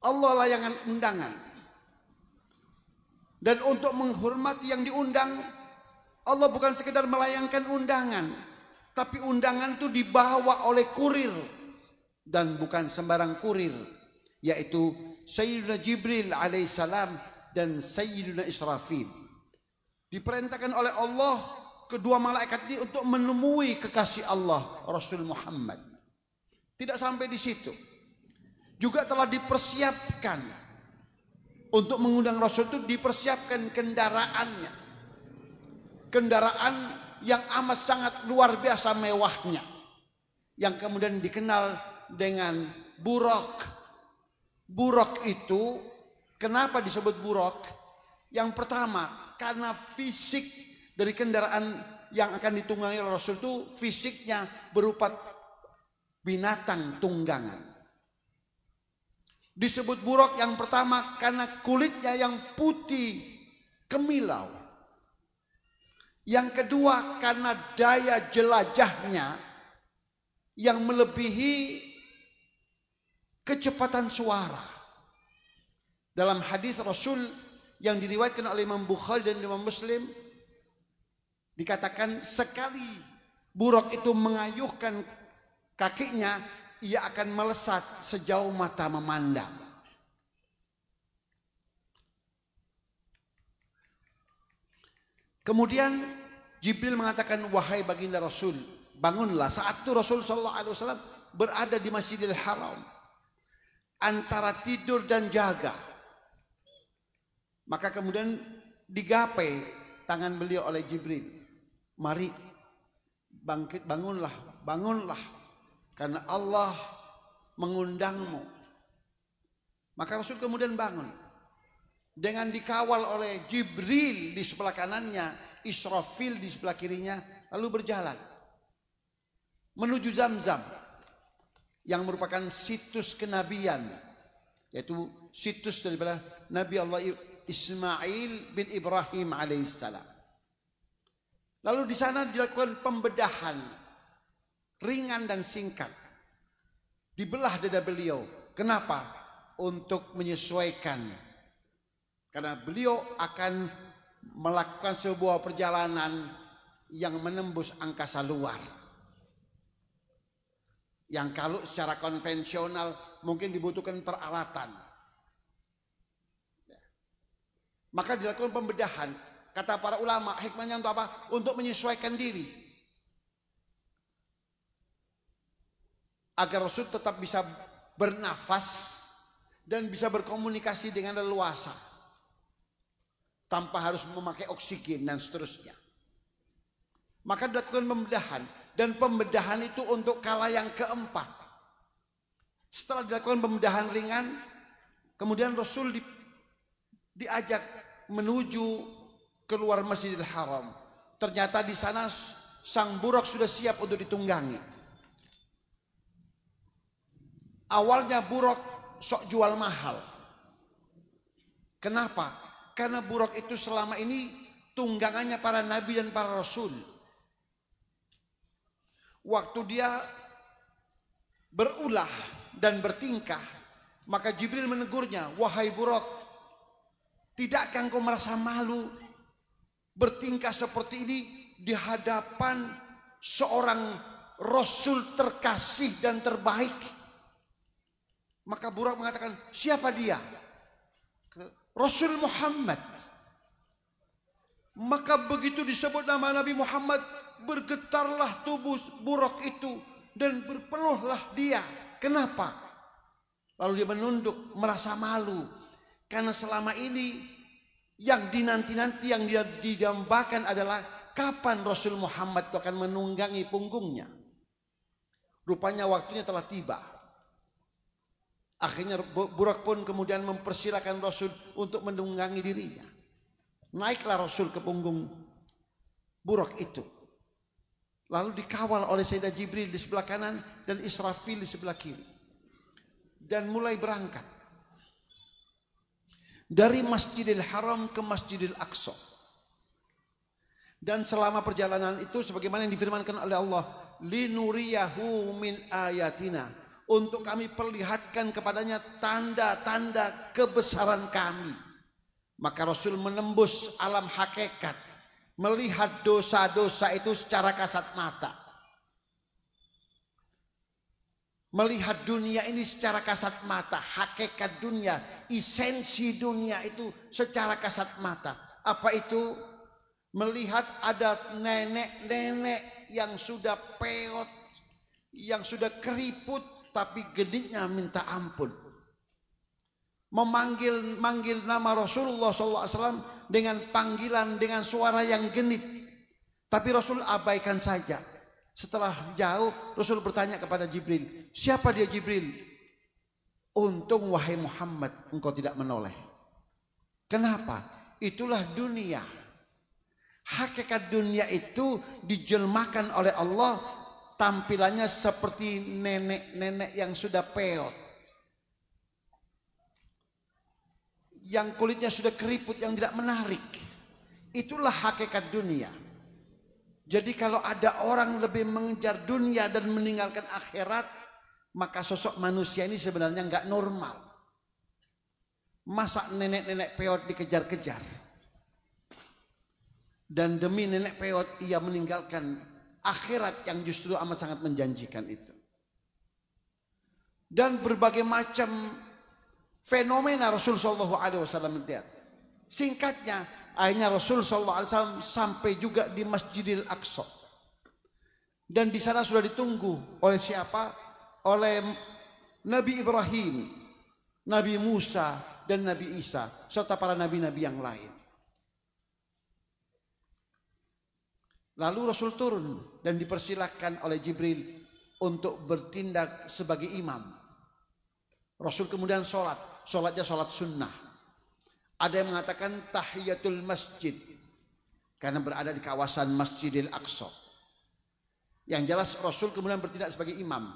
Allah layangkan undangan. Dan untuk menghormati yang diundang, Allah bukan sekedar melayangkan undangan, tapi undangan itu dibawa oleh kurir. Dan bukan sembarang kurir, yaitu Sayyidina Jibril alaihissalam dan Sayyidina Israfil. Diperintahkan oleh Allah kedua malaikat ini untuk menemui kekasih Allah Rasul Muhammad. Tidak sampai di situ, juga telah dipersiapkan untuk mengundang Rasul itu, dipersiapkan kendaraannya, kendaraan yang amat sangat luar biasa mewahnya, yang kemudian dikenal dengan buraq. Buraq itu kenapa disebut buraq? Yang pertama, karena fisik dari kendaraan yang akan ditunggangi oleh Rasul itu fisiknya berupa binatang tunggangan. Disebut buraq yang pertama karena kulitnya yang putih kemilau. Yang kedua karena daya jelajahnya yang melebihi kecepatan suara. Dalam hadis Rasul yang diriwayatkan oleh Imam Bukhari dan Imam Muslim, dikatakan sekali buraq itu mengayuhkan kakinya, ia akan melesat sejauh mata memandang. Kemudian Jibril mengatakan, wahai baginda Rasul, bangunlah. Saat itu Rasul SAW berada di Masjidil Haram, antara tidur dan jaga. Maka kemudian digapai tangan beliau oleh Jibril. Mari bangkit, bangunlah, bangunlah, karena Allah mengundangmu. Maka Rasul kemudian bangun. Dengan dikawal oleh Jibril di sebelah kanannya, Israfil di sebelah kirinya, lalu berjalan menuju Zamzam yang merupakan situs kenabian, yaitu situs daripada Nabi Allah Ismail bin Ibrahim alaihissalam. Lalu di sana dilakukan pembedahan ringan dan singkat. Dibelah dada beliau. Kenapa? Untuk menyesuaikan. Karena beliau akan melakukan sebuah perjalanan yang menembus angkasa luar. Yang kalau secara konvensional mungkin dibutuhkan peralatan. Maka dilakukan pembedahan. Kata para ulama, hikmahnya untuk apa? Untuk menyesuaikan diri. Agar Rasul tetap bisa bernafas dan bisa berkomunikasi dengan leluasa. Tanpa harus memakai oksigen dan seterusnya. Maka dilakukan pembedahan. Dan pembedahan itu untuk kala yang keempat. Setelah dilakukan pembedahan ringan, kemudian Rasul diajak menuju keluar Masjidil Haram. Ternyata di sana sang burak sudah siap untuk ditunggangi. Awalnya burak sok jual mahal. Kenapa? Karena burak itu selama ini tunggangannya para nabi dan para rasul. Waktu dia berulah dan bertingkah, maka Jibril menegurnya, wahai burak, tidakkah engkau merasa malu bertingkah seperti ini di hadapan seorang Rasul terkasih dan terbaik? Maka Burak mengatakan, siapa dia? Rasul Muhammad. Maka begitu disebut nama Nabi Muhammad, bergetarlah tubuh Burak itu dan berpeluhlah dia. Kenapa? Lalu dia menunduk, merasa malu. Karena selama ini yang dinanti-nanti, yang dia didambakan adalah kapan Rasul Muhammad itu akan menunggangi punggungnya. Rupanya waktunya telah tiba. Akhirnya Burak pun kemudian mempersilahkan Rasul untuk menunggangi dirinya. Naiklah Rasul ke punggung Burak itu. Lalu dikawal oleh Sayyidina Jibril di sebelah kanan dan Israfil di sebelah kiri. Dan mulai berangkat. Dari Masjidil Haram ke Masjidil Aqsa. Dan selama perjalanan itu sebagaimana yang difirmankan oleh Allah, linuriyahu min ayatina, untuk kami perlihatkan kepadanya tanda-tanda kebesaran kami. Maka Rasul menembus alam hakikat, melihat dosa-dosa itu secara kasat mata. Melihat dunia ini secara kasat mata, hakikat dunia, esensi dunia itu secara kasat mata. Apa itu? Melihat ada nenek-nenek yang sudah peot, yang sudah keriput, tapi genitnya minta ampun. Memanggil nama Rasulullah SAW dengan panggilan, dengan suara yang genit. Tapi Rasul abaikan saja. Setelah jauh Rasul bertanya kepada Jibril, siapa dia Jibril? Untung wahai Muhammad engkau tidak menoleh. Kenapa? Itulah dunia. Hakikat dunia itu dijelmakan oleh Allah, tampilannya seperti nenek-nenek yang sudah peot, yang kulitnya sudah keriput, yang tidak menarik. Itulah hakikat dunia. Jadi kalau ada orang lebih mengejar dunia dan meninggalkan akhirat, maka sosok manusia ini sebenarnya nggak normal. Masa nenek-nenek peot dikejar-kejar? Dan demi nenek peot ia meninggalkan akhirat yang justru amat sangat menjanjikan itu. Dan berbagai macam fenomena Rasul Shallallahu Alaihi Wasallam lihat. Singkatnya, akhirnya Rasul Shallallahu Alaihi Wasallam sampai juga di Masjidil Aqsa. Dan di sana sudah ditunggu oleh siapa? Oleh Nabi Ibrahim, Nabi Musa, dan Nabi Isa, serta para nabi-nabi yang lain. Lalu Rasul turun dan dipersilahkan oleh Jibril untuk bertindak sebagai imam. Rasul kemudian sholatnya sholat sunnah. Ada yang mengatakan tahiyatul masjid, karena berada di kawasan Masjidil Aqsa. Yang jelas Rasul kemudian bertindak sebagai imam.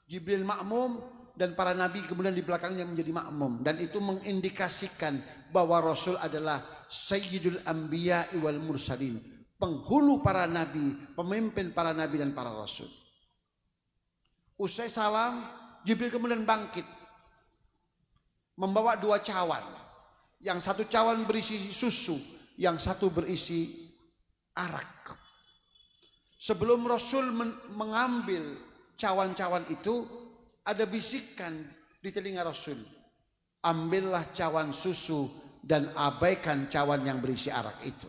Jibril makmum, dan para nabi kemudian di belakangnya menjadi makmum, dan itu mengindikasikan bahwa Rasul adalah Sayyidul Anbiya wal Mursalin, penghulu para nabi, pemimpin para nabi dan para rasul. Usai salam, Jibril kemudian bangkit membawa 2 cawan. Yang satu cawan berisi susu, yang satu berisi arak. Sebelum Rasul mengambil cawan-cawan itu, ada bisikan di telinga Rasul, ambillah cawan susu dan abaikan cawan yang berisi arak itu.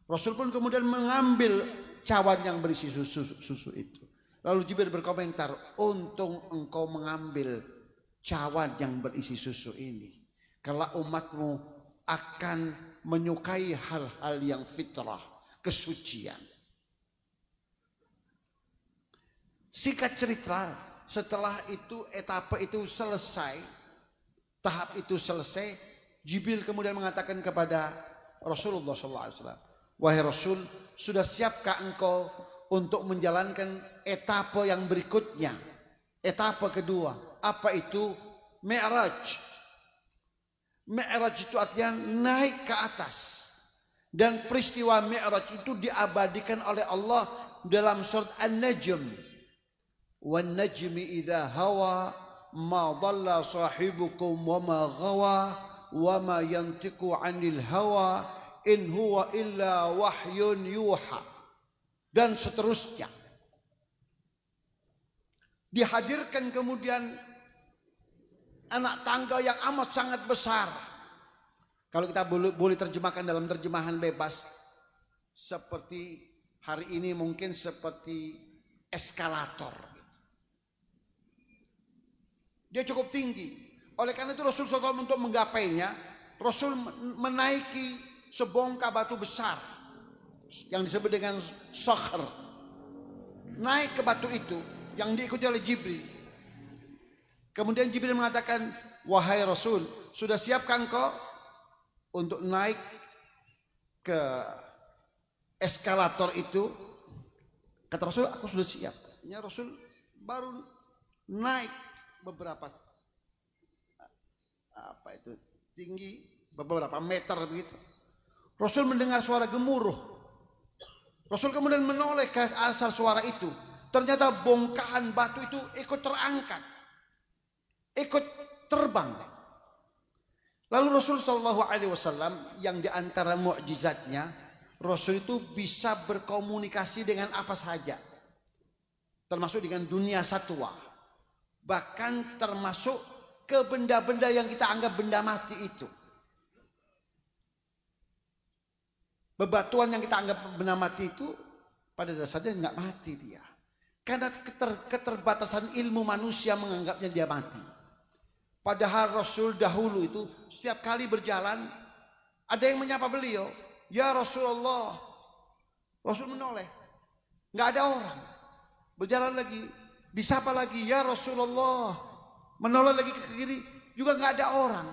Rasul pun kemudian mengambil cawan yang berisi susu itu. Lalu Jibril berkomentar, untung engkau mengambil cawan yang berisi susu ini, karena umatmu akan menyukai hal-hal yang fitrah, kesucian. Singkat cerita, setelah itu etapa itu selesai, tahap itu selesai, Jibril kemudian mengatakan kepada Rasulullah SAW, wahai Rasul, sudah siapkah engkau untuk menjalankan etapa yang berikutnya? Etapa kedua, apa itu? Mi'raj. Mi'raj itu artinya naik ke atas. Dan peristiwa Mi'raj itu diabadikan oleh Allah dalam surat An-Najm. Wan najmi idza hawa ma dhalla sahibukum wa ma ghawa wa ma yantiqu 'anil hawa in huwa illa wahyun yuha, dan seterusnya. Dihadirkan kemudian anak tangga yang amat sangat besar. Kalau kita boleh terjemahkan dalam terjemahan bebas, seperti hari ini mungkin seperti eskalator. Dia cukup tinggi. Oleh karena itu Rasul SAW untuk menggapainya, Rasul menaiki sebongkah batu besar yang disebut dengan Sakhr. Naik ke batu itu yang diikuti oleh Jibril. Kemudian Jibril mengatakan, wahai Rasul, sudah siapkah engkau untuk naik ke eskalator itu? Kata Rasul, aku sudah siap. Ya, Rasul baru naik beberapa tinggi beberapa meter begitu. Rasul mendengar suara gemuruh. Rasul kemudian menoleh ke asal suara itu. Ternyata bongkahan batu itu ikut terangkat, ikut terbang. Lalu Rasul SAW yang diantara mukjizatnya, Rasul itu bisa berkomunikasi dengan apa saja, termasuk dengan dunia satwa. Bahkan termasuk ke benda-benda yang kita anggap benda mati itu. Bebatuan yang kita anggap benda mati itu pada dasarnya nggak mati dia. Karena keterbatasan ilmu manusia menganggapnya dia mati. Padahal Rasul dahulu itu setiap kali berjalan ada yang menyapa beliau, ya Rasulullah. Rasul menoleh, nggak ada orang. Berjalan lagi, disapa lagi, ya Rasulullah. Menoleh lagi ke kiri, juga nggak ada orang.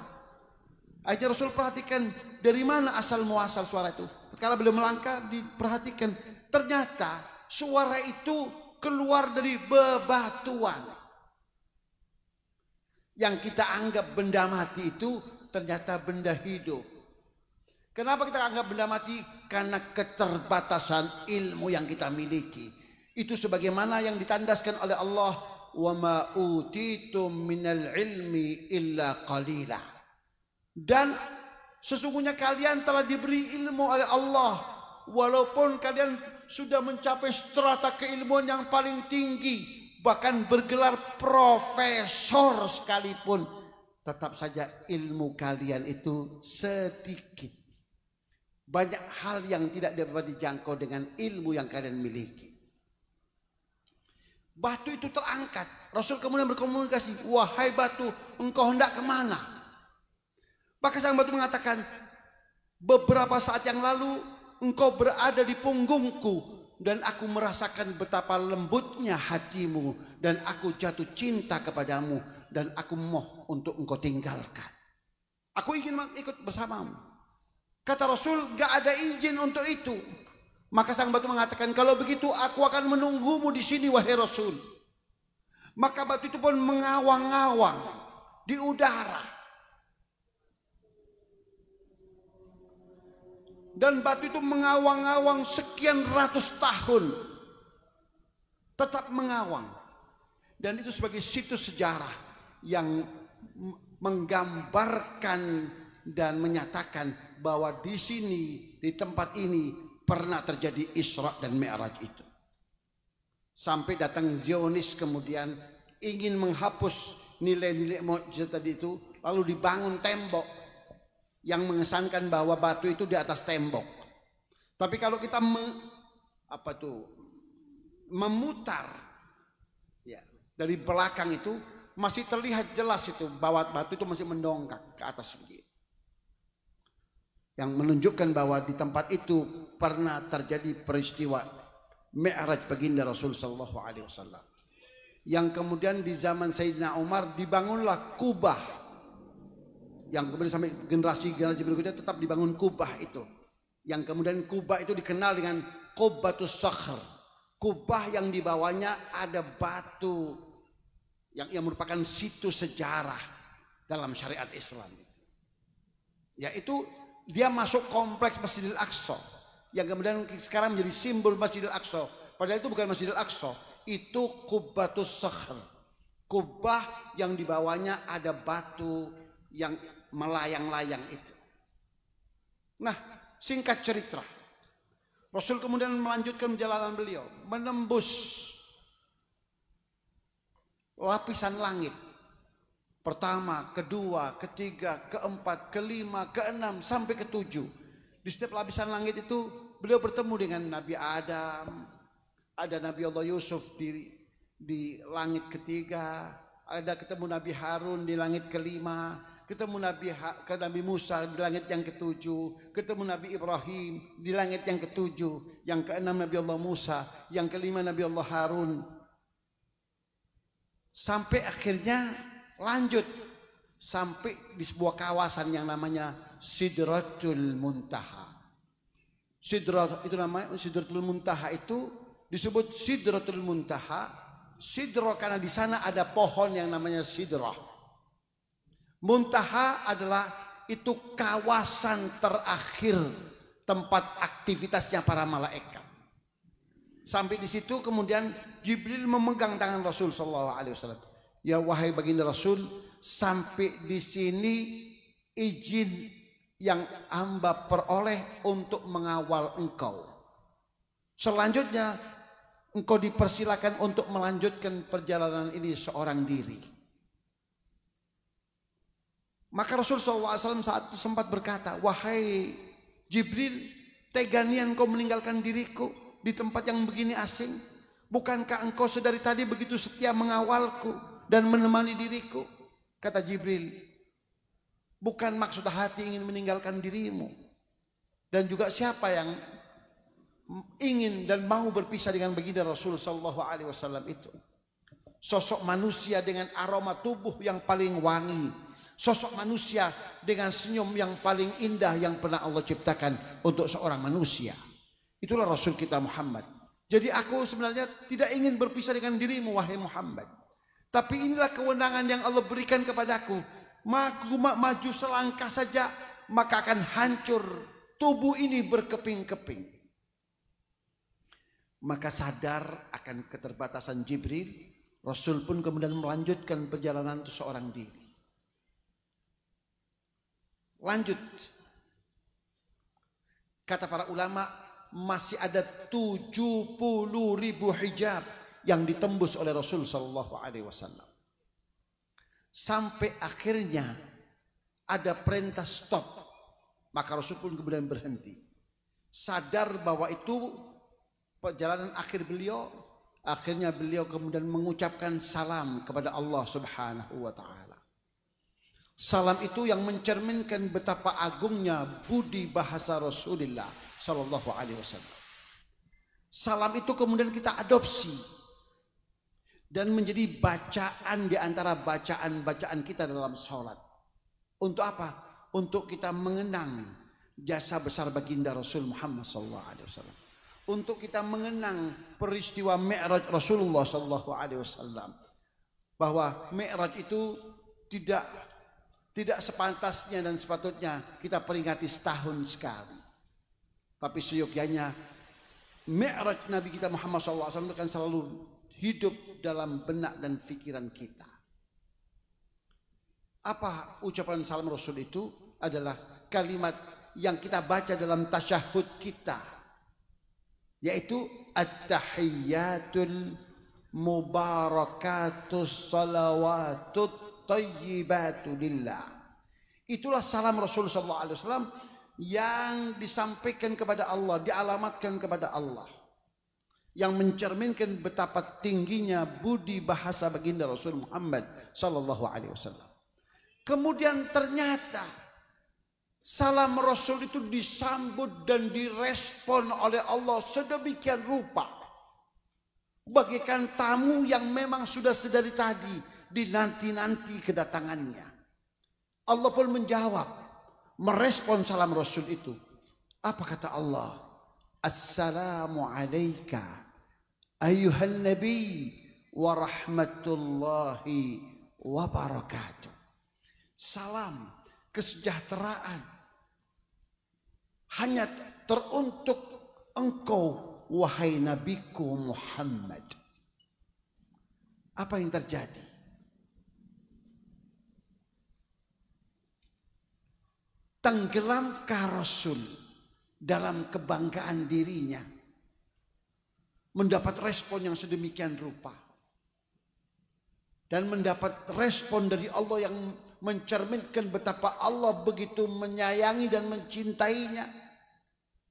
Akhirnya Rasul perhatikan dari mana asal muasal suara itu. Kalau beliau melangkah, diperhatikan, ternyata suara itu keluar dari bebatuan. Yang kita anggap benda mati itu ternyata benda hidup. Kenapa kita anggap benda mati? Karena keterbatasan ilmu yang kita miliki. Itu sebagaimana yang ditandaskan oleh Allah, wa ma utitum minal ilmi illa qalila. Dan sesungguhnya kalian telah diberi ilmu oleh Allah, walaupun kalian sudah mencapai strata keilmuan yang paling tinggi, bahkan bergelar profesor sekalipun, tetap saja ilmu kalian itu sedikit. Banyak hal yang tidak dapat dijangkau dengan ilmu yang kalian miliki. Batu itu terangkat. Rasul kemudian berkomunikasi, wahai batu, engkau hendak kemana? Maka sang batu mengatakan, beberapa saat yang lalu engkau berada di punggungku dan aku merasakan betapa lembutnya hatimu dan aku jatuh cinta kepadamu dan aku mohon untuk engkau tinggalkan. Aku ingin ikut bersamamu. Kata Rasul, gak ada izin untuk itu. Maka sang batu mengatakan, kalau begitu aku akan menunggumu di sini wahai Rasul. Maka batu itu pun mengawang-awang di udara. Dan batu itu mengawang-awang sekian ratus tahun. Tetap mengawang. Dan itu sebagai situs sejarah yang menggambarkan dan menyatakan bahwa di sini, di tempat ini pernah terjadi Isra dan Mi'raj itu. Sampai datang Zionis kemudian ingin menghapus nilai-nilai mukjizat tadi itu, lalu dibangun tembok yang mengesankan bahwa batu itu di atas tembok. Tapi kalau kita memutar ya, dari belakang itu masih terlihat jelas itu bahwa batu itu masih mendongak ke atas begitu. Yang menunjukkan bahwa di tempat itu pernah terjadi peristiwa Mi'raj baginda Rasul sallallahu alaihi wasallam. Yang kemudian di zaman Sayyidina Umar dibangunlah Kubah. Yang kemudian sampai generasi-generasi berikutnya tetap dibangun Kubah itu. Yang kemudian Kubah itu dikenal dengan Qubbatus Sakhr. Kubah yang di bawahnya ada batu yang merupakan situs sejarah dalam syariat Islam itu. Yaitu dia masuk kompleks Masjidil Aqsa yang kemudian sekarang menjadi simbol Masjidil Aqsa. Padahal itu bukan Masjidil Aqsa, itu Qubbatus Sakhr. Kubah yang di bawahnya ada batu yang melayang-layang itu. Nah, singkat cerita, Rasul kemudian melanjutkan perjalanan beliau, menembus lapisan langit. Pertama, kedua, ketiga, keempat, kelima, keenam, sampai ketujuh. Di setiap lapisan langit itu beliau bertemu dengan Nabi Adam, ada Nabi Allah Yusuf di langit ketiga, ada ketemu Nabi Harun di langit kelima, ketemu Nabi Musa di langit yang ketujuh, ketemu Nabi Ibrahim di langit yang ketujuh, yang keenam Nabi Allah Musa, yang kelima Nabi Allah Harun. Sampai akhirnya lanjut sampai di sebuah kawasan yang namanya Sidratul Muntaha. Sidratul Muntaha itu disebut Sidratul Muntaha. Sidra karena di sana ada pohon yang namanya sidrah. Muntaha adalah itu kawasan terakhir tempat aktivitasnya para malaikat. Sampai di situ kemudian Jibril memegang tangan Rasul sallallahu alaihi wasallam. Ya wahai baginda Rasul, sampai di sini izin yang hamba peroleh untuk mengawal engkau. Selanjutnya engkau dipersilakan untuk melanjutkan perjalanan ini seorang diri. Maka Rasul SAW saat itu sempat berkata, wahai Jibril, tega nian engkau meninggalkan diriku di tempat yang begini asing? Bukankah engkau sedari tadi begitu setia mengawalku dan menemani diriku? Kata Jibril, bukan maksud hati ingin meninggalkan dirimu. Dan juga siapa yang ingin dan mau berpisah dengan baginda Rasul sallallahu alaihi wasallam itu? Sosok manusia dengan aroma tubuh yang paling wangi, sosok manusia dengan senyum yang paling indah yang pernah Allah ciptakan untuk seorang manusia. Itulah Rasul kita Muhammad. Jadi aku sebenarnya tidak ingin berpisah dengan dirimu wahai Muhammad. Tapi inilah kewenangan yang Allah berikan kepadaku. Maju selangkah saja maka akan hancur tubuh ini berkeping-keping. Maka sadar akan keterbatasan Jibril, Rasul pun kemudian melanjutkan perjalanan itu seorang diri. Lanjut. Kata para ulama, masih ada 70.000 hijab yang ditembus oleh Rasul sallallahu alaihi wasallam. Sampai akhirnya ada perintah stop. Maka Rasul pun kemudian berhenti. Sadar bahwa itu perjalanan akhir beliau. Akhirnya beliau kemudian mengucapkan salam kepada Allah Subhanahu wa taala. Salam itu yang mencerminkan betapa agungnya budi bahasa Rasulullah sallallahu alaihi wasallam. Salam itu kemudian kita adopsi dan menjadi bacaan di antara bacaan-bacaan kita dalam sholat. Untuk apa? Untuk kita mengenang jasa besar baginda Rasul Muhammad sallallahu alaihi wasallam. Untuk kita mengenang peristiwa Mi'raj Rasulullah sallallahu alaihi wasallam. bahwa Mi'raj itu tidak sepantasnya dan sepatutnya kita peringati setahun sekali. Tapi seyogyanya Mi'raj Nabi kita Muhammad SAW itu kan selalu hidup dalam benak dan pikiran kita. Apa ucapan salam Rasul itu? Adalah kalimat yang kita baca dalam tasyahud kita, yaitu at-tahiyyatul mubarakatus salawatut tayyibatu lillah. Itulah salam Rasul sallallahu alaihi wasallam yang disampaikan kepada Allah, dialamatkan kepada Allah, yang mencerminkan betapa tingginya budi bahasa baginda Rasul Muhammad sallallahu alaihi wasallam. Kemudian ternyata salam Rasul itu disambut dan direspon oleh Allah sedemikian rupa, bagaikan tamu yang memang sudah sedari tadi dinanti-nanti kedatangannya. Allah pun menjawab, merespon salam Rasul itu. Apa kata Allah? Assalamu alayka ayuhan nabi wa rahmatullahi wa barakatuh. Salam kesejahteraan hanya teruntuk engkau, wahai nabiku Muhammad. Apa yang terjadi? Tenggelamkah Rasul dalam kebanggaan dirinya, mendapat respon yang sedemikian rupa, dan mendapat respon dari Allah yang mencerminkan betapa Allah begitu menyayangi dan mencintainya?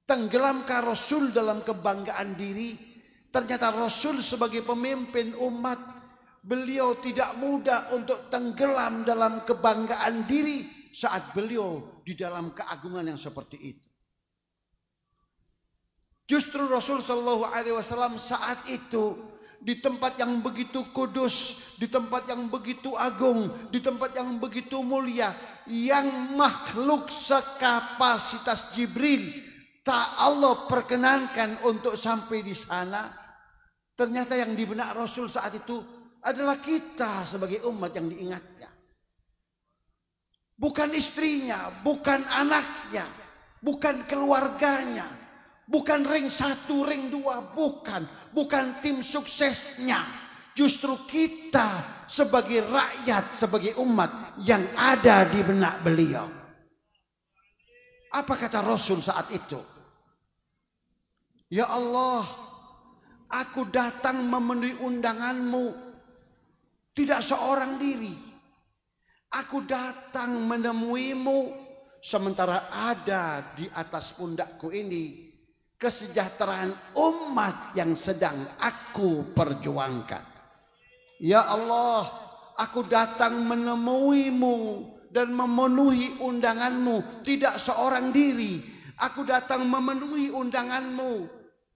Tenggelamkah Rasul dalam kebanggaan diri? Ternyata Rasul sebagai pemimpin umat, beliau tidak mudah untuk tenggelam dalam kebanggaan diri saat beliau di dalam keagungan yang seperti itu. Justru Rasul Shallallahu Alaihi Wasallam saat itu di tempat yang begitu kudus, di tempat yang begitu agung, di tempat yang begitu mulia, yang makhluk sekapasitas Jibril tak Allah perkenankan untuk sampai di sana. Ternyata yang di benak Rasul saat itu adalah kita sebagai umat yang diingatnya. Bukan istrinya, bukan anaknya, bukan keluarganya, bukan ring 1, ring 2, bukan tim suksesnya. Justru kita sebagai rakyat, sebagai umat yang ada di benak beliau. Apa kata Rasul saat itu? Ya Allah, aku datang memenuhi undanganmu tidak seorang diri. Aku datang menemuimu sementara ada di atas pundakku ini kesejahteraan umat yang sedang aku perjuangkan. Ya Allah, aku datang menemuimu dan memenuhi undanganmu tidak seorang diri. Aku datang memenuhi undanganmu,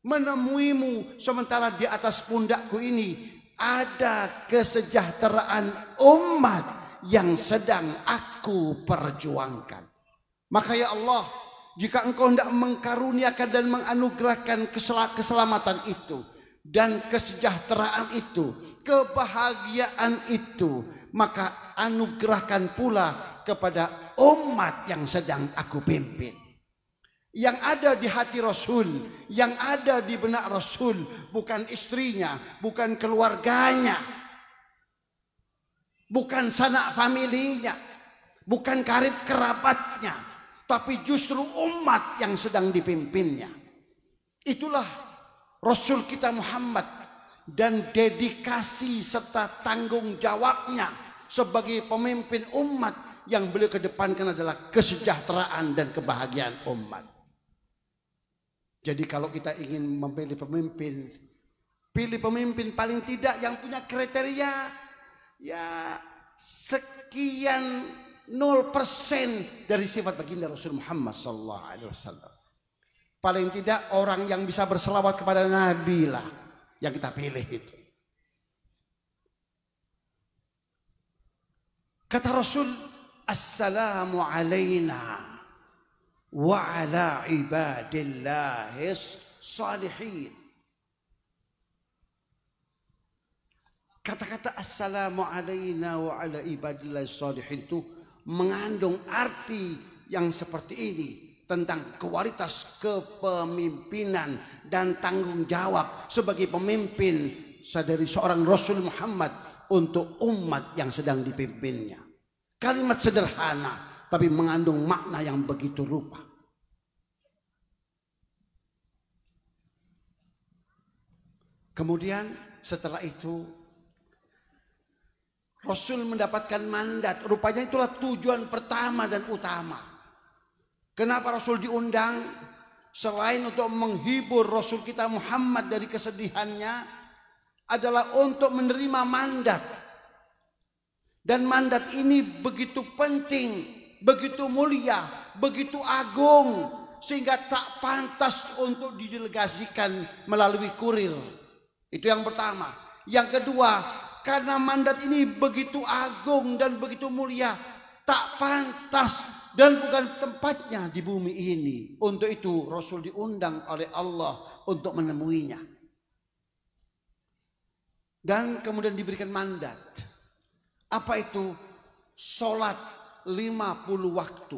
menemuimu sementara di atas pundakku ini ada kesejahteraan umat yang sedang aku perjuangkan. Maka ya Allah, jika engkau hendak mengkaruniakan dan menganugerahkan keselamatan itu dan kesejahteraan itu, kebahagiaan itu, maka anugerahkan pula kepada umat yang sedang aku pimpin. Yang ada di hati Rasul, yang ada di benak Rasul, bukan istrinya, bukan keluarganya, bukan sanak familinya, bukan karib kerabatnya, tapi justru umat yang sedang dipimpinnya. Itulah Rasul kita Muhammad, dan dedikasi serta tanggung jawabnya sebagai pemimpin umat yang beliau kedepankan adalah kesejahteraan dan kebahagiaan umat. Jadi kalau kita ingin memilih pemimpin, pilih pemimpin paling tidak yang punya kriteria ya sekian 0% dari sifat baginda Rasul Muhammad SAW. Paling tidak orang yang bisa berselawat kepada Nabi lah yang kita pilih itu. Kata Rasul, assalamu alaina wa ala ibadillahis salihin. Kata-kata assalamu alayna wa ala ibadillahi sholihin itu mengandung arti yang seperti ini tentang kualitas kepemimpinan dan tanggung jawab sebagai pemimpin dari seorang Rasul Muhammad untuk umat yang sedang dipimpinnya. Kalimat sederhana tapi mengandung makna yang begitu rupa. Kemudian setelah itu Rasul mendapatkan mandat. Rupanya itulah tujuan pertama dan utama. Kenapa Rasul diundang? Selain untuk menghibur Rasul kita Muhammad dari kesedihannya, adalah untuk menerima mandat. Dan mandat ini begitu penting, begitu mulia, begitu agung, sehingga tak pantas untuk didelegasikan melalui kurir. Itu yang pertama. Yang kedua, karena mandat ini begitu agung dan begitu mulia, tak pantas dan bukan tempatnya di bumi ini. Untuk itu Rasul diundang oleh Allah untuk menemuinya. Dan kemudian diberikan mandat. Apa itu? Sholat 50 waktu.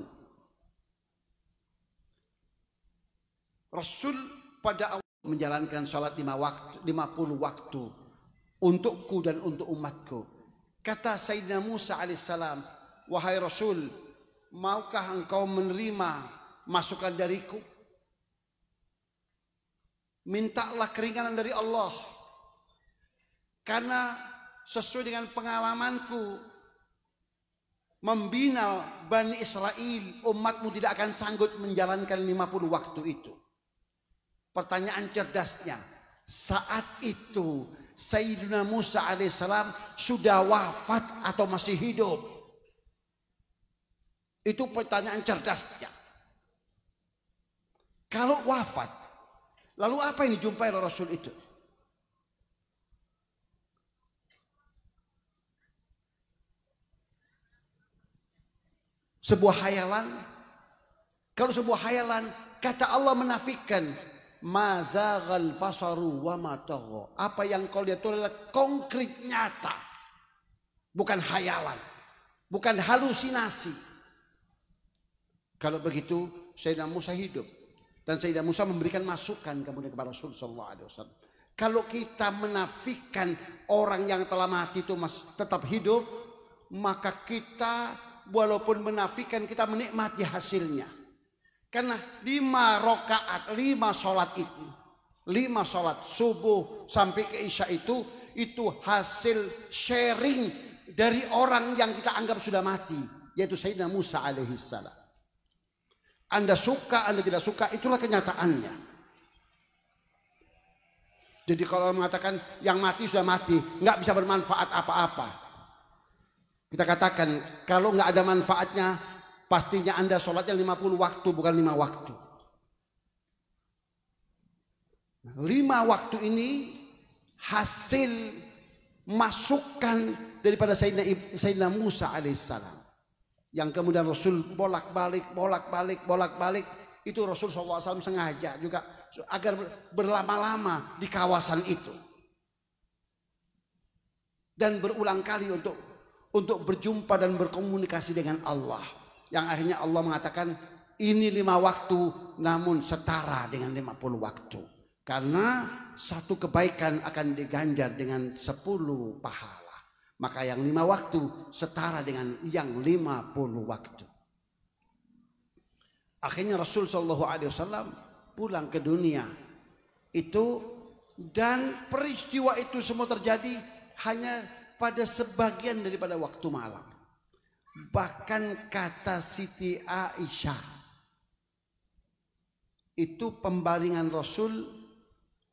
Rasul pada awal menjalankan sholat 50 waktu. Untukku dan untuk umatku. Kata Sayyidina Musa alaihissalam, wahai Rasul, maukah engkau menerima masukan dariku? Mintalah keringanan dari Allah. Karena sesuai dengan pengalamanku membina Bani Israel, umatmu tidak akan sanggup menjalankan 50 waktu itu. Pertanyaan cerdasnya, saat itu Sayyidina Musa alaihissalam sudah wafat atau masih hidup? Itu pertanyaan cerdasnya. Kalau wafat, lalu apa yang dijumpai oleh Rasul itu? Sebuah hayalan. Kalau sebuah hayalan, kata Allah menafikan. Ma zaghal basaru wa ma tagha. Apa yang kau lihat itu adalah konkret nyata. Bukan hayalan. Bukan halusinasi. Kalau begitu Sayyidina Musa hidup. Dan Sayyidina Musa memberikan masukan kemudian kepada Rasul sallallahu alaihi wasallam. Kalau kita menafikan orang yang telah mati itu tetap hidup, maka kita walaupun menafikan kita menikmati hasilnya. Karena 5 rakaat, 5 sholat itu, 5 sholat subuh sampai ke isya itu hasil sharing dari orang yang kita anggap sudah mati, yaitu Sayyidina Musa alaihissalam. Anda suka, Anda tidak suka, itulah kenyataannya. Jadi kalau mengatakan yang mati sudah mati, nggak bisa bermanfaat apa-apa. Kita katakan kalau nggak ada manfaatnya, pastinya Anda sholatnya 50 waktu bukan 5 waktu. 5 waktu ini hasil masukan daripada Sayyidina Musa alaihissalam. Yang kemudian Rasul bolak-balik. Itu Rasul SAW sengaja juga agar berlama-lama di kawasan itu. Dan berulang kali untuk berjumpa dan berkomunikasi dengan Allah. Yang akhirnya Allah mengatakan ini 5 waktu namun setara dengan 50 waktu. Karena satu kebaikan akan diganjar dengan 10 pahala. Maka yang 5 waktu setara dengan yang 50 waktu. Akhirnya Rasul SAW pulang ke dunia itu, dan peristiwa itu semua terjadi hanya pada sebagian daripada waktu malam. Bahkan kata Siti Aisyah, itu pembaringan Rasul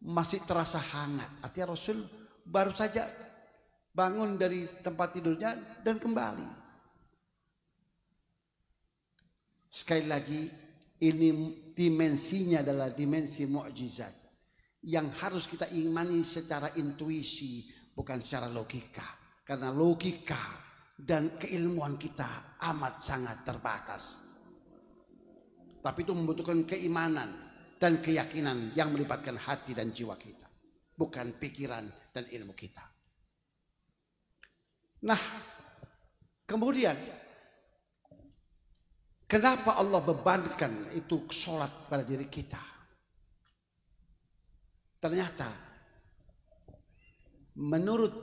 masih terasa hangat. Artinya Rasul baru saja bangun dari tempat tidurnya dan kembali. Sekali lagi, ini dimensinya adalah dimensi mukjizat yang harus kita imani secara intuisi, bukan secara logika. Karena logika dan keilmuan kita amat sangat terbatas. Tapi itu membutuhkan keimanan dan keyakinan yang melibatkan hati dan jiwa kita, bukan pikiran dan ilmu kita. Nah, kemudian kenapa Allah bebankan itu sholat pada diri kita? Ternyata menurut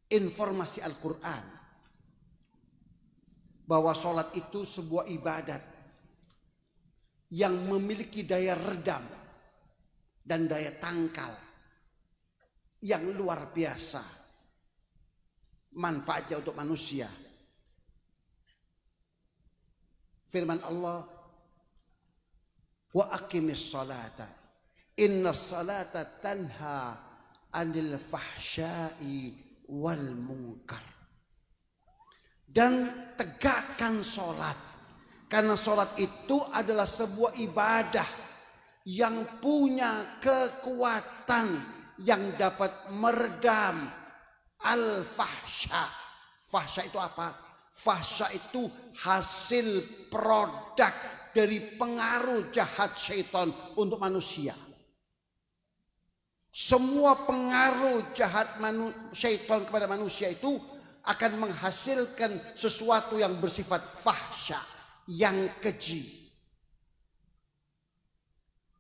informasi Al-Quran bahwa sholat itu sebuah ibadat yang memiliki daya redam dan daya tangkal yang luar biasa manfaatnya untuk manusia. Firman Allah, wa aqimis salata inna salata tanha anil fahsya'i wal munkar. Dan tegakkan sholat, karena sholat itu adalah sebuah ibadah yang punya kekuatan yang dapat meredam al-fahsya. Fahsya itu apa? Fahsya itu hasil produk dari pengaruh jahat syaitan untuk manusia. Semua pengaruh jahat syaitan kepada manusia itu akan menghasilkan sesuatu yang bersifat fahsya, yang keji.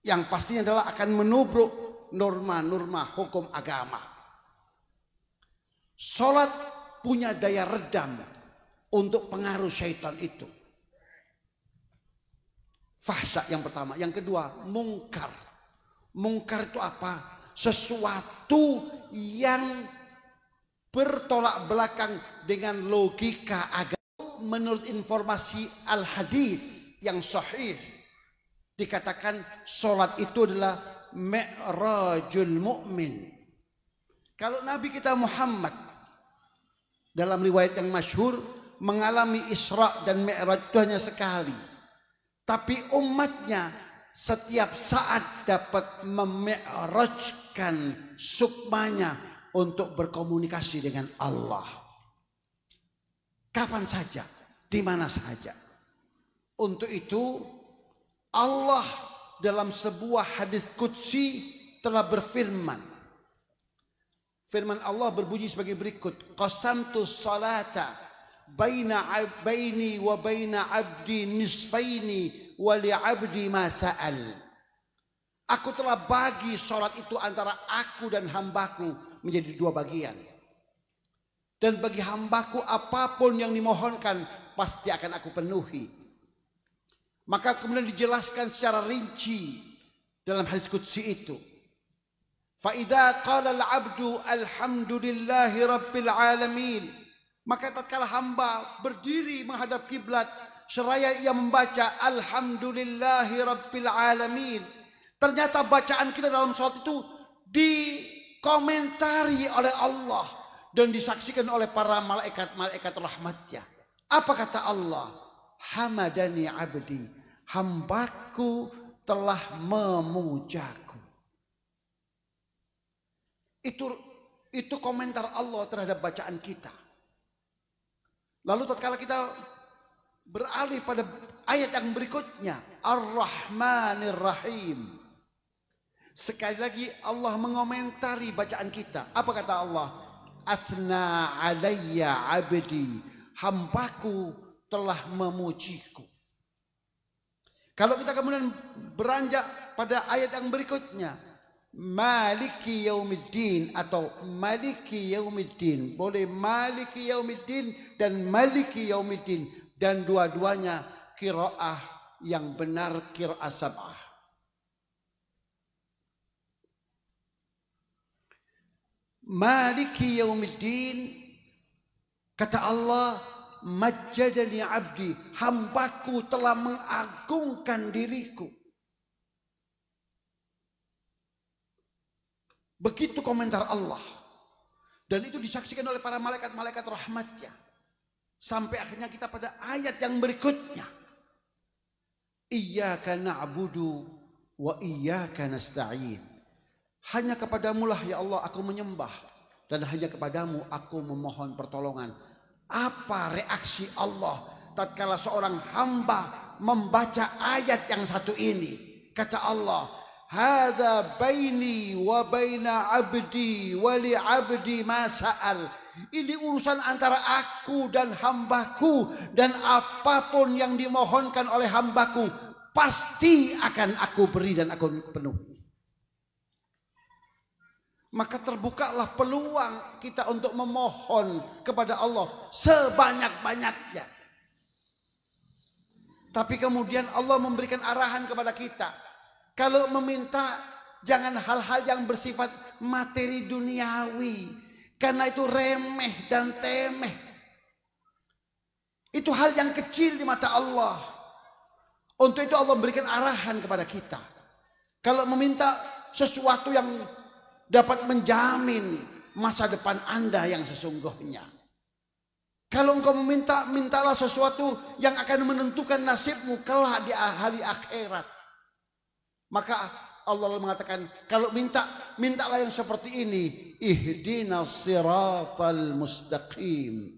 Yang pastinya adalah akan menubruk norma-norma hukum agama. Sholat punya daya redam untuk pengaruh syaitan itu. Fahsya yang pertama. Yang kedua, mungkar. Mungkar itu apa? Sesuatu yang bertolak belakang dengan logika agama. Menurut informasi al-hadis yang sahih, dikatakan sholat itu adalah mi'rajul mu'min. Kalau Nabi kita Muhammad dalam riwayat yang masyhur mengalami Isra dan Mi'raj itu hanya sekali, tapi umatnya setiap saat dapat memi'rajkan sukmanya untuk berkomunikasi dengan Allah. Kapan saja, di mana saja. Untuk itu Allah dalam sebuah hadis qudsi telah berfirman. Firman Allah berbunyi sebagai berikut. Qasamtu salata baini wa baina abdi nisfaini wa li abdi ma sa'al. Aku telah bagi sholat itu antara aku dan hambaku menjadi dua bagian. Dan bagi hambaku apapun yang dimohonkan pasti akan aku penuhi. Maka kemudian dijelaskan secara rinci dalam hadis qudsi itu. Fa'idha qala al-abdu alhamdulillahi rabbil alamin. Maka tatkala hamba berdiri menghadap kiblat seraya ia membaca alhamdulillahi rabbil alamin. Ternyata bacaan kita dalam salat itu dikomentari oleh Allah dan disaksikan oleh para malaikat-malaikat rahmatnya. Apa kata Allah? Hamadani abdi, hambaku telah memujaku. Itu komentar Allah terhadap bacaan kita. Lalu tatkala kita beralih pada ayat yang berikutnya, Ar-Rahmanir Rahim. Sekali lagi Allah mengomentari bacaan kita. Apa kata Allah? Athna alayya abdi, hambaku telah memujiku. Kalau kita kemudian beranjak pada ayat yang berikutnya, Maliki Yaumiddin atau Maliki Yaumiddin. Boleh Maliki Yaumiddin dan Maliki Yaumiddin. Dan dua-duanya qiraah yang benar, qiraah sab'ah. Maliki Yaumiddin, kata Allah, majjadani abdi, hambaku telah mengagungkan diriku. Begitu komentar Allah. Dan itu disaksikan oleh para malaikat-malaikat rahmatnya. Sampai akhirnya kita pada ayat yang berikutnya. Iyyaka na'budu wa iyyaka nasta'in. Hanya kepadamu lah ya Allah aku menyembah. Dan hanya kepadamu aku memohon pertolongan. Apa reaksi Allah tatkala seorang hamba membaca ayat yang satu ini? Kata Allah, hadza baini wa baina abdi wa li abdi ma sa'al. Ini urusan antara aku dan hambaku, dan apapun yang dimohonkan oleh hambaku pasti akan aku beri dan aku penuhi. Maka terbukalah peluang kita untuk memohon kepada Allah sebanyak-banyaknya. Tapi kemudian Allah memberikan arahan kepada kita. Kalau meminta jangan hal-hal yang bersifat materi duniawi. Karena itu remeh dan temeh. Itu hal yang kecil di mata Allah. Untuk itu Allah memberikan arahan kepada kita. Kalau meminta sesuatu yang dapat menjamin masa depan Anda yang sesungguhnya. Kalau engkau meminta, mintalah sesuatu yang akan menentukan nasibmu kelak di hari akhirat. Maka Allah mengatakan, kalau minta, mintalah yang seperti ini. Ihdinas siratal mustaqim.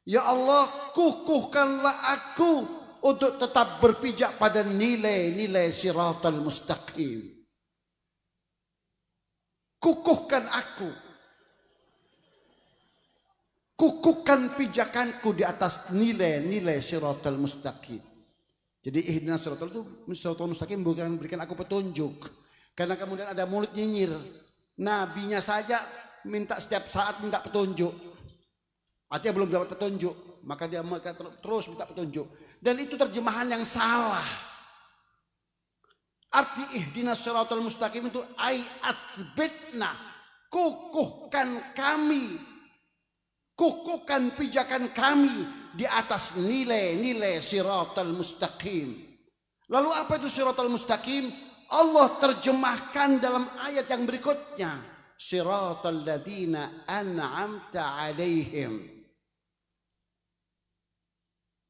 Ya Allah, kukuhkanlah aku untuk tetap berpijak pada nilai-nilai siratal mustaqim. Kukuhkan aku. Kukuhkan pijakanku di atas nilai-nilai siratal mustaqim. Jadi ihdinas siratal mustaqim bukan berikan aku petunjuk. Karena kemudian ada mulut nyinyir. Nabinya saja minta setiap saat minta petunjuk. Artinya belum dapat petunjuk, maka dia terus minta petunjuk. Dan itu terjemahan yang salah. Arti ihdinas siratal mustaqim itu atsbitna, kukuhkan kami, kukuhkan pijakan kami di atas nilai-nilai siratal mustaqim. Lalu apa itu siratal mustaqim? Allah terjemahkan dalam ayat yang berikutnya, siratal ladzina an'amta alaihim.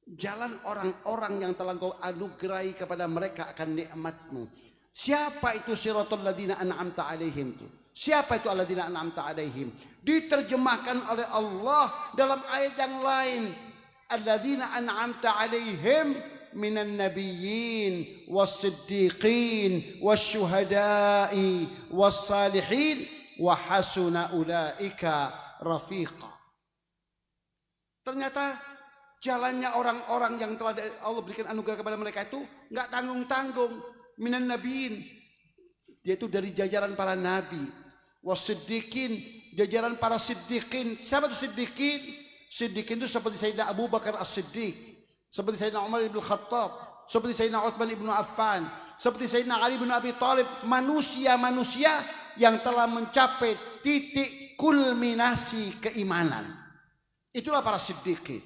Jalan orang-orang yang telah Engkau anugerahi kepada mereka akan nikmatmu. Siapa itu siratal ladzina an'amta alaihim itu? Siapa itu alladzina an'amta alaihim? Diterjemahkan oleh Allah dalam ayat yang lain. Alladzina an'amta alaihim minan nabiyyin was-siddiqin wasyuhada'i was-salihin wa hasuna ulaika rafiqa. Ternyata jalannya orang-orang yang telah Allah berikan anugerah kepada mereka itu enggak tanggung-tanggung. Minan nabiyyin, yaitu dari jajaran para nabi. Wasiddiqin, jajaran para siddiqin. Siapa itu siddiqin? Siddiqin itu seperti Sayyidina Abu Bakar As-Siddiq, seperti Sayyidina Umar ibn Khattab, seperti Sayyidina Uthman ibn Affan, seperti Sayyidina Ali ibn Abi Thalib. Manusia-manusia yang telah mencapai titik kulminasi keimanan. Itulah para siddiqin.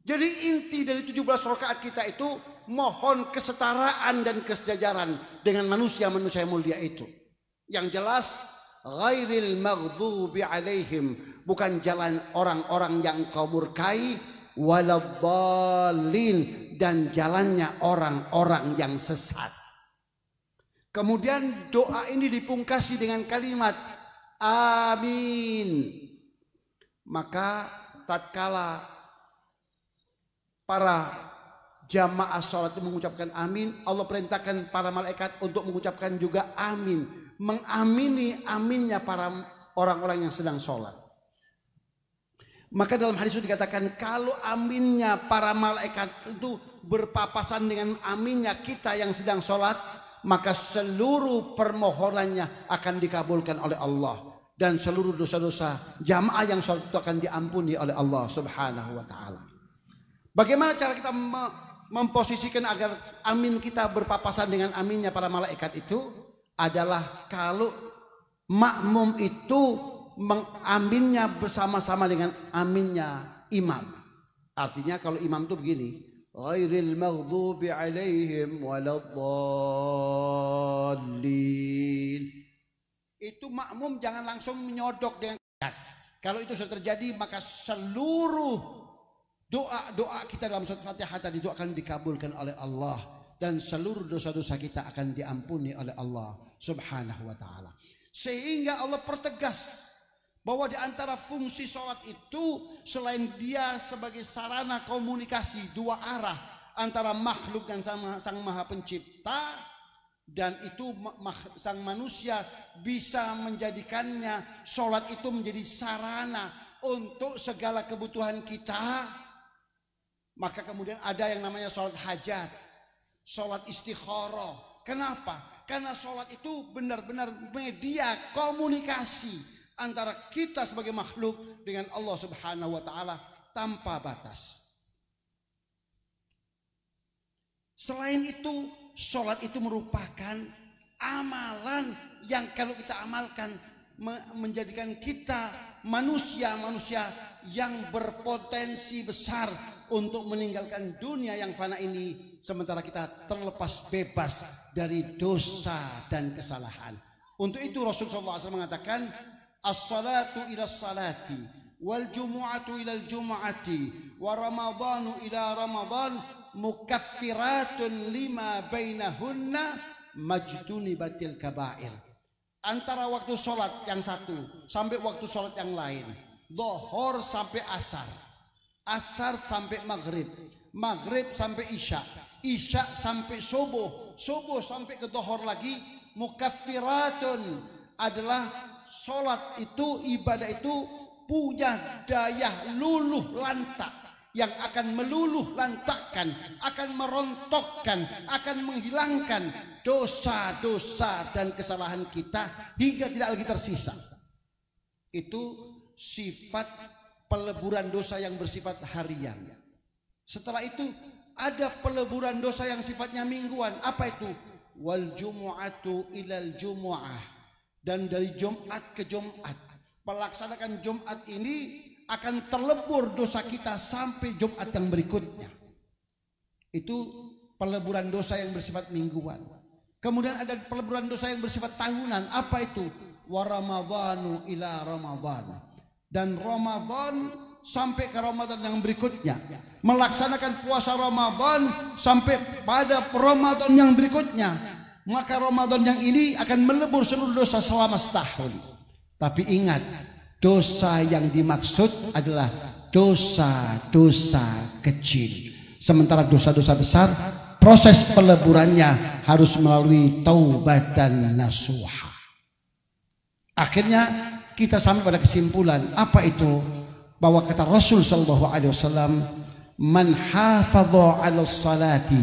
Jadi inti dari 17 rakaat kita itu mohon kesetaraan dan kesejajaran dengan manusia-manusia yang mulia itu. Yang jelas ghairil maghdubi alaihim, bukan jalan orang-orang yang kau murkai, waladhdallin, dan jalannya orang-orang yang sesat. Kemudian doa ini dipungkasi dengan kalimat amin. Maka tatkala para jamaah sholat itu mengucapkan amin, Allah perintahkan para malaikat untuk mengucapkan juga amin, mengamini aminnya para orang-orang yang sedang sholat. Maka dalam hadis itu dikatakan kalau aminnya para malaikat itu berpapasan dengan aminnya kita yang sedang sholat, maka seluruh permohonannya akan dikabulkan oleh Allah, dan seluruh dosa-dosa jamaah yang sholat itu akan diampuni oleh Allah Subhanahu wa ta'ala. Bagaimana cara kita memposisikan agar amin kita berpapasan dengan aminnya para malaikat itu? Adalah kalau makmum itu mengaminnya bersama-sama dengan aminnya imam. Artinya kalau imam itu begini, ghairil maghdubi alaihim waladhdallin. Itu makmum jangan langsung menyodok dengan kalau itu sudah terjadi, maka seluruh doa-doa kita dalam surat Fatihah tadi itu akan dikabulkan oleh Allah, dan seluruh dosa-dosa kita akan diampuni oleh Allah Subhanahu wa ta'ala. Sehingga Allah pertegas bahwa di antara fungsi sholat itu, selain dia sebagai sarana komunikasi dua arah antara makhluk dan Sang Maha Pencipta, Dan itu sang manusia bisa menjadikannya sholat itu menjadi sarana untuk segala kebutuhan kita. Maka kemudian ada yang namanya sholat hajat, sholat istikharah. Kenapa? Karena sholat itu benar-benar media komunikasi antara kita sebagai makhluk dengan Allah Subhanahu wa Ta'ala tanpa batas. Selain itu, sholat itu merupakan amalan yang kalau kita amalkan menjadikan kita manusia-manusia yang berpotensi besar untuk meninggalkan dunia yang fana ini, sementara kita terlepas bebas dari dosa dan kesalahan. Untuk itu Rasulullah SAW mengatakan, as-salatu ila salati, wal jumu'atu ila jumu'ati, wa ramadhanu ila ramadhan, mukaffiratun lima bainahunna, majtunibatil kabair. Antara waktu sholat yang satu sampai waktu sholat yang lain, dhuhur sampai asar, asar sampai maghrib, maghrib sampai isya, isya sampai subuh, subuh sampai ke dhuhur lagi, mukaffiratun adalah sholat itu, ibadah itu punya daya luluh lantak yang akan meluluh lantakkan, akan merontokkan, akan menghilangkan dosa-dosa dan kesalahan kita hingga tidak lagi tersisa. Itu sifat peleburan dosa yang bersifat harian. Setelah itu ada peleburan dosa yang sifatnya mingguan. Apa itu? Wal jumu'atu ilal jumu'ah. Dan dari Jumat ke Jumat, melaksanakan Jumat ini akan terlebur dosa kita sampai Jumat yang berikutnya. Itu peleburan dosa yang bersifat mingguan. Kemudian ada peleburan dosa yang bersifat tahunan. Apa itu? Wa ramadhanu ila ramadhan. Dan Ramadan sampai ke Ramadan yang berikutnya. Melaksanakan puasa Ramadan sampai pada Ramadan yang berikutnya. Maka Ramadan yang ini akan melebur seluruh dosa selama setahun. Tapi ingat, dosa yang dimaksud adalah dosa-dosa kecil. Sementara dosa-dosa besar, proses peleburannya harus melalui taubatan nasuha. Akhirnya kita sampai pada kesimpulan, apa itu? Bahwa kata Rasul sallallahu alaihi wasallam, man hafadha 'ala salati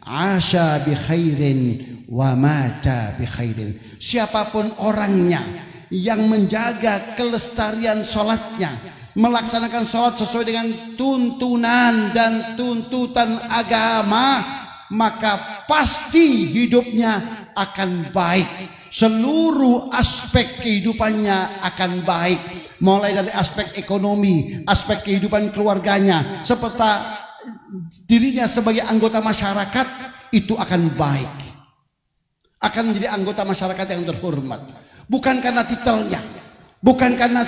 'asha bi khairin wa mata bi khairin. Siapapun orangnya yang menjaga kelestarian sholatnya, melaksanakan sholat sesuai dengan tuntunan dan tuntutan agama, maka pasti hidupnya akan baik. Seluruh aspek kehidupannya akan baik, mulai dari aspek ekonomi, aspek kehidupan keluarganya, serta dirinya sebagai anggota masyarakat itu akan baik, akan menjadi anggota masyarakat yang terhormat. Bukan karena titelnya, bukan karena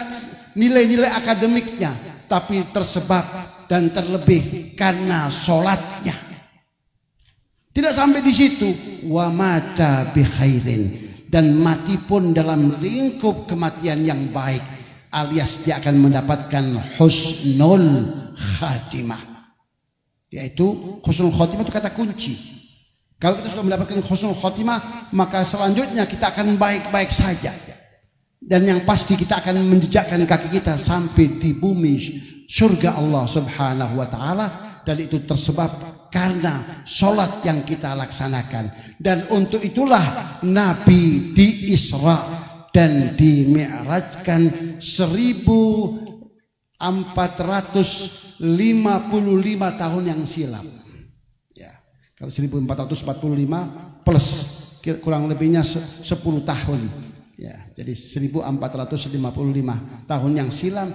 nilai-nilai akademiknya, tapi tersebab dan terlebih karena sholatnya. Tidak sampai di situ, wa mata bi khairin, dan mati pun dalam lingkup kematian yang baik, alias dia akan mendapatkan husnul khatimah. Yaitu husnul khatimah itu kata kunci. Kalau kita sudah mendapatkan husnul khotimah, maka selanjutnya kita akan baik-baik saja. Dan yang pasti kita akan menjejakkan kaki kita sampai di bumi surga Allah Subhanahu wa Ta'ala. Dan itu tersebab karena sholat yang kita laksanakan. Dan untuk itulah Nabi di Isra dan di Mi'rajkan 1455 tahun yang silam. Kalau 1445 plus kurang lebihnya 10 tahun. Ya, jadi 1455 tahun yang silam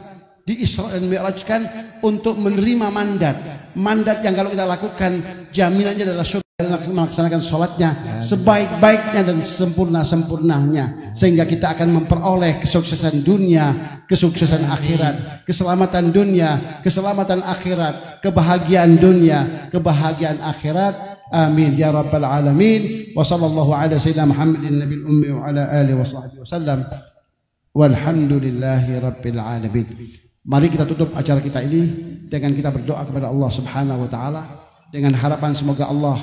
di Isra dan Mi'rajkan untuk menerima mandat. Mandat yang kalau kita lakukan jaminannya adalah surga, melaksanakan sholatnya sebaik-baiknya dan sempurna-sempurnanya, sehingga kita akan memperoleh kesuksesan dunia, kesuksesan akhirat, keselamatan dunia, keselamatan akhirat, kebahagiaan dunia, kebahagiaan akhirat. Amin ya rabbal alamin. Wa sallallahu ala sayyidina Muhammadin nabiyil ummi wa ala alihi wa sahbihi wasallam. Walhamdulillahi rabbil alamin. Mari kita tutup acara kita ini dengan kita berdoa kepada Allah Subhanahu wa taala dengan harapan semoga Allah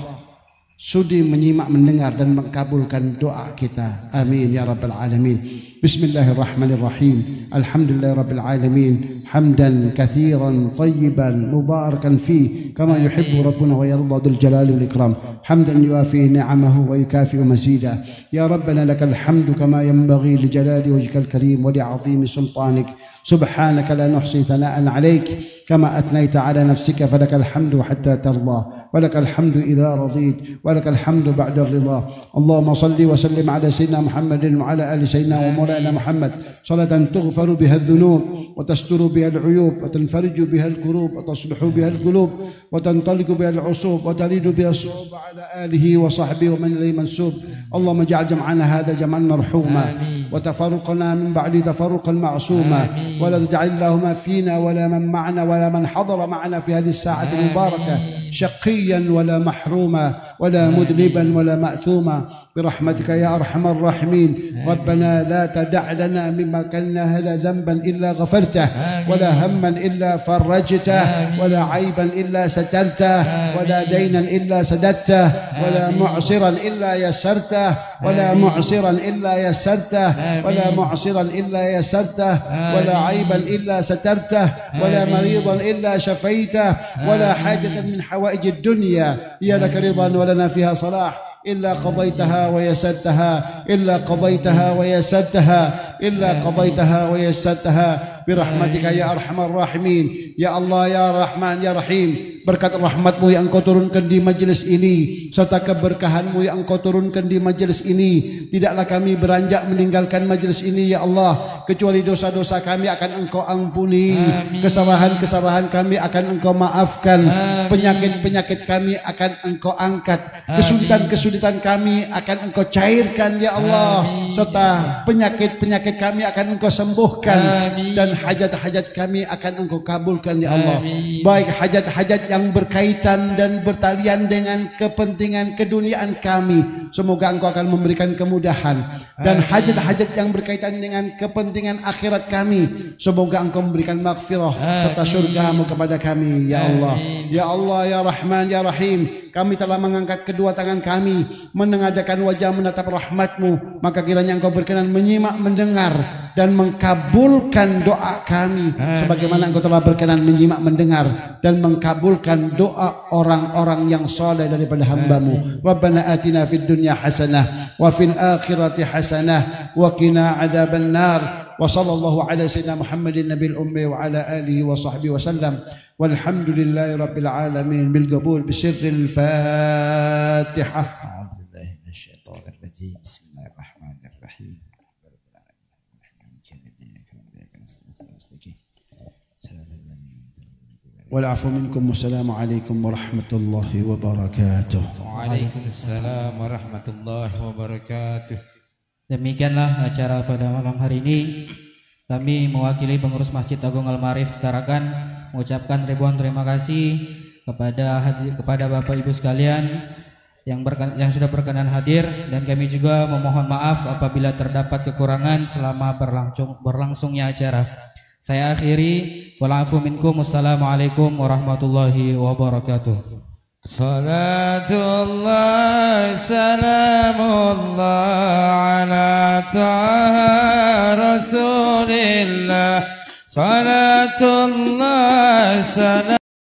sudi menyimak, mendengar dan mengkabulkan doa kita. Amin ya rabbal alamin. Bismillahirrahmanirrahim. Alhamdulillahi rabbil alamin. Hamdan katsiran tayyiban mubarakan fi kama yuhibbu rabbuna wa yarda dzul jalali wal ikram. Hamdan yuafi ni'amahu wa yukafi'u mazida. Ya rabbana lakal hamdu kama yanbaghi li jalali wajhikal karim wa li 'azimi sultanik. سبحانك لا نحصي ثناء عليك كما أثنيت على نفسك فلك الحمد حتى ترضى ولك الحمد إذا رضيت ولك الحمد بعد الرضا. اللهم صل وسلم على سيدنا محمد وعلى آل سيدنا ومولانا محمد صلاة تغفر بها الذنوب وتستر بها العيوب وتنفرج بها الكروب وتصلح بها القلوب وتنطلق بها العصوب وتلد بها الصعوب على آله وصحبه ومن إليه منسوب. اللهم اجعل جمعنا هذا جمعا مرحوما وتفرقنا من بعد تفرقا معصوما ولا تجعل اللهم فينا ولا من معنا ولا من حضر معنا في هذه الساعة المباركة شقيا ولا محروما ولا مذنبا ولا مأثوما برحمتك يا أرحم الراحمين. ربنا لا تدع لنا مما كنا هذا ذنبا إلا غفرته ولا هما إلا فرجته ولا عيبا إلا سترته ولا دينا إلا سددته ولا معسرا إلا يسرته ولا معسرا إلا يسرته ولا معسرا إلا يسرته ولا عيبا إلا سترته ولا مريضا إلا شفيته ولا حاجة من حوائج الدنيا هي لك رضا ولنا فيها صلاح إلا قضيتها ويسرتها إلا قضيتها ويسرتها إلا قضيتها ويسرتها برحمتك يا أرحم الراحمين. Ya Allah ya Rahman ya Rahim, berkat rahmatmu yang engkau turunkan di majelis ini serta keberkahanmu yang engkau turunkan di majelis ini, tidaklah kami beranjak meninggalkan majelis ini ya Allah kecuali dosa-dosa kami akan engkau ampuni, kesalahan-kesalahan kami akan engkau maafkan, penyakit-penyakit kami akan engkau angkat, kesulitan-kesulitan kami akan engkau cairkan ya Allah, serta penyakit-penyakit kami akan engkau sembuhkan dan hajat-hajat kami akan engkau kabulkan ya Allah. Baik hajat-hajat yang berkaitan dan bertalian dengan kepentingan keduniaan kami, semoga engkau akan memberikan kemudahan, dan hajat-hajat yang berkaitan dengan kepentingan akhirat kami, semoga engkau memberikan maghfirah serta surgamu kepada kami ya Allah. Ya Allah ya Rahman ya Rahim, kami telah mengangkat kedua tangan kami menengadahkan wajah menatap rahmatmu, maka kiranya engkau berkenan menyimak, mendengar dan mengkabulkan doa kami sebagaimana engkau telah berkenan menyimak, mendengar dan mengkabulkan doa orang-orang yang saleh daripada hambamu. Rabbana atina fid dunya hasanah wa fil akhirati hasanah wa qina adzaban nar. Wa sallallahu ala sayyidina Muhammadin nabiyil ummi wa ala alihi wa sahbihi wa sallam. Walhamdulillahi rabbil alamin bil qabul bi sirril Fatihah. A'udzu billahi minasyaitonir rajim. Bismillahirrahmanirrahim. والعفو منكم والسلام عليكم ورحمة الله وبركاته. Waalaikumsalam warahmatullahi wabarakatuh. Demikianlah acara pada malam hari ini. Kami mewakili pengurus Masjid Agung Al-Ma'arif Tarakan mengucapkan ribuan terima kasih kepada Bapak Ibu sekalian yang sudah berkenan hadir, dan kami juga memohon maaf apabila terdapat kekurangan selama berlangsungnya acara. Saya akhiri, walafu minkum, wassalamualaikum warahmatullahi wabarakatuh. Salatullah salamullah ala taha rasulillah. Salatullah salam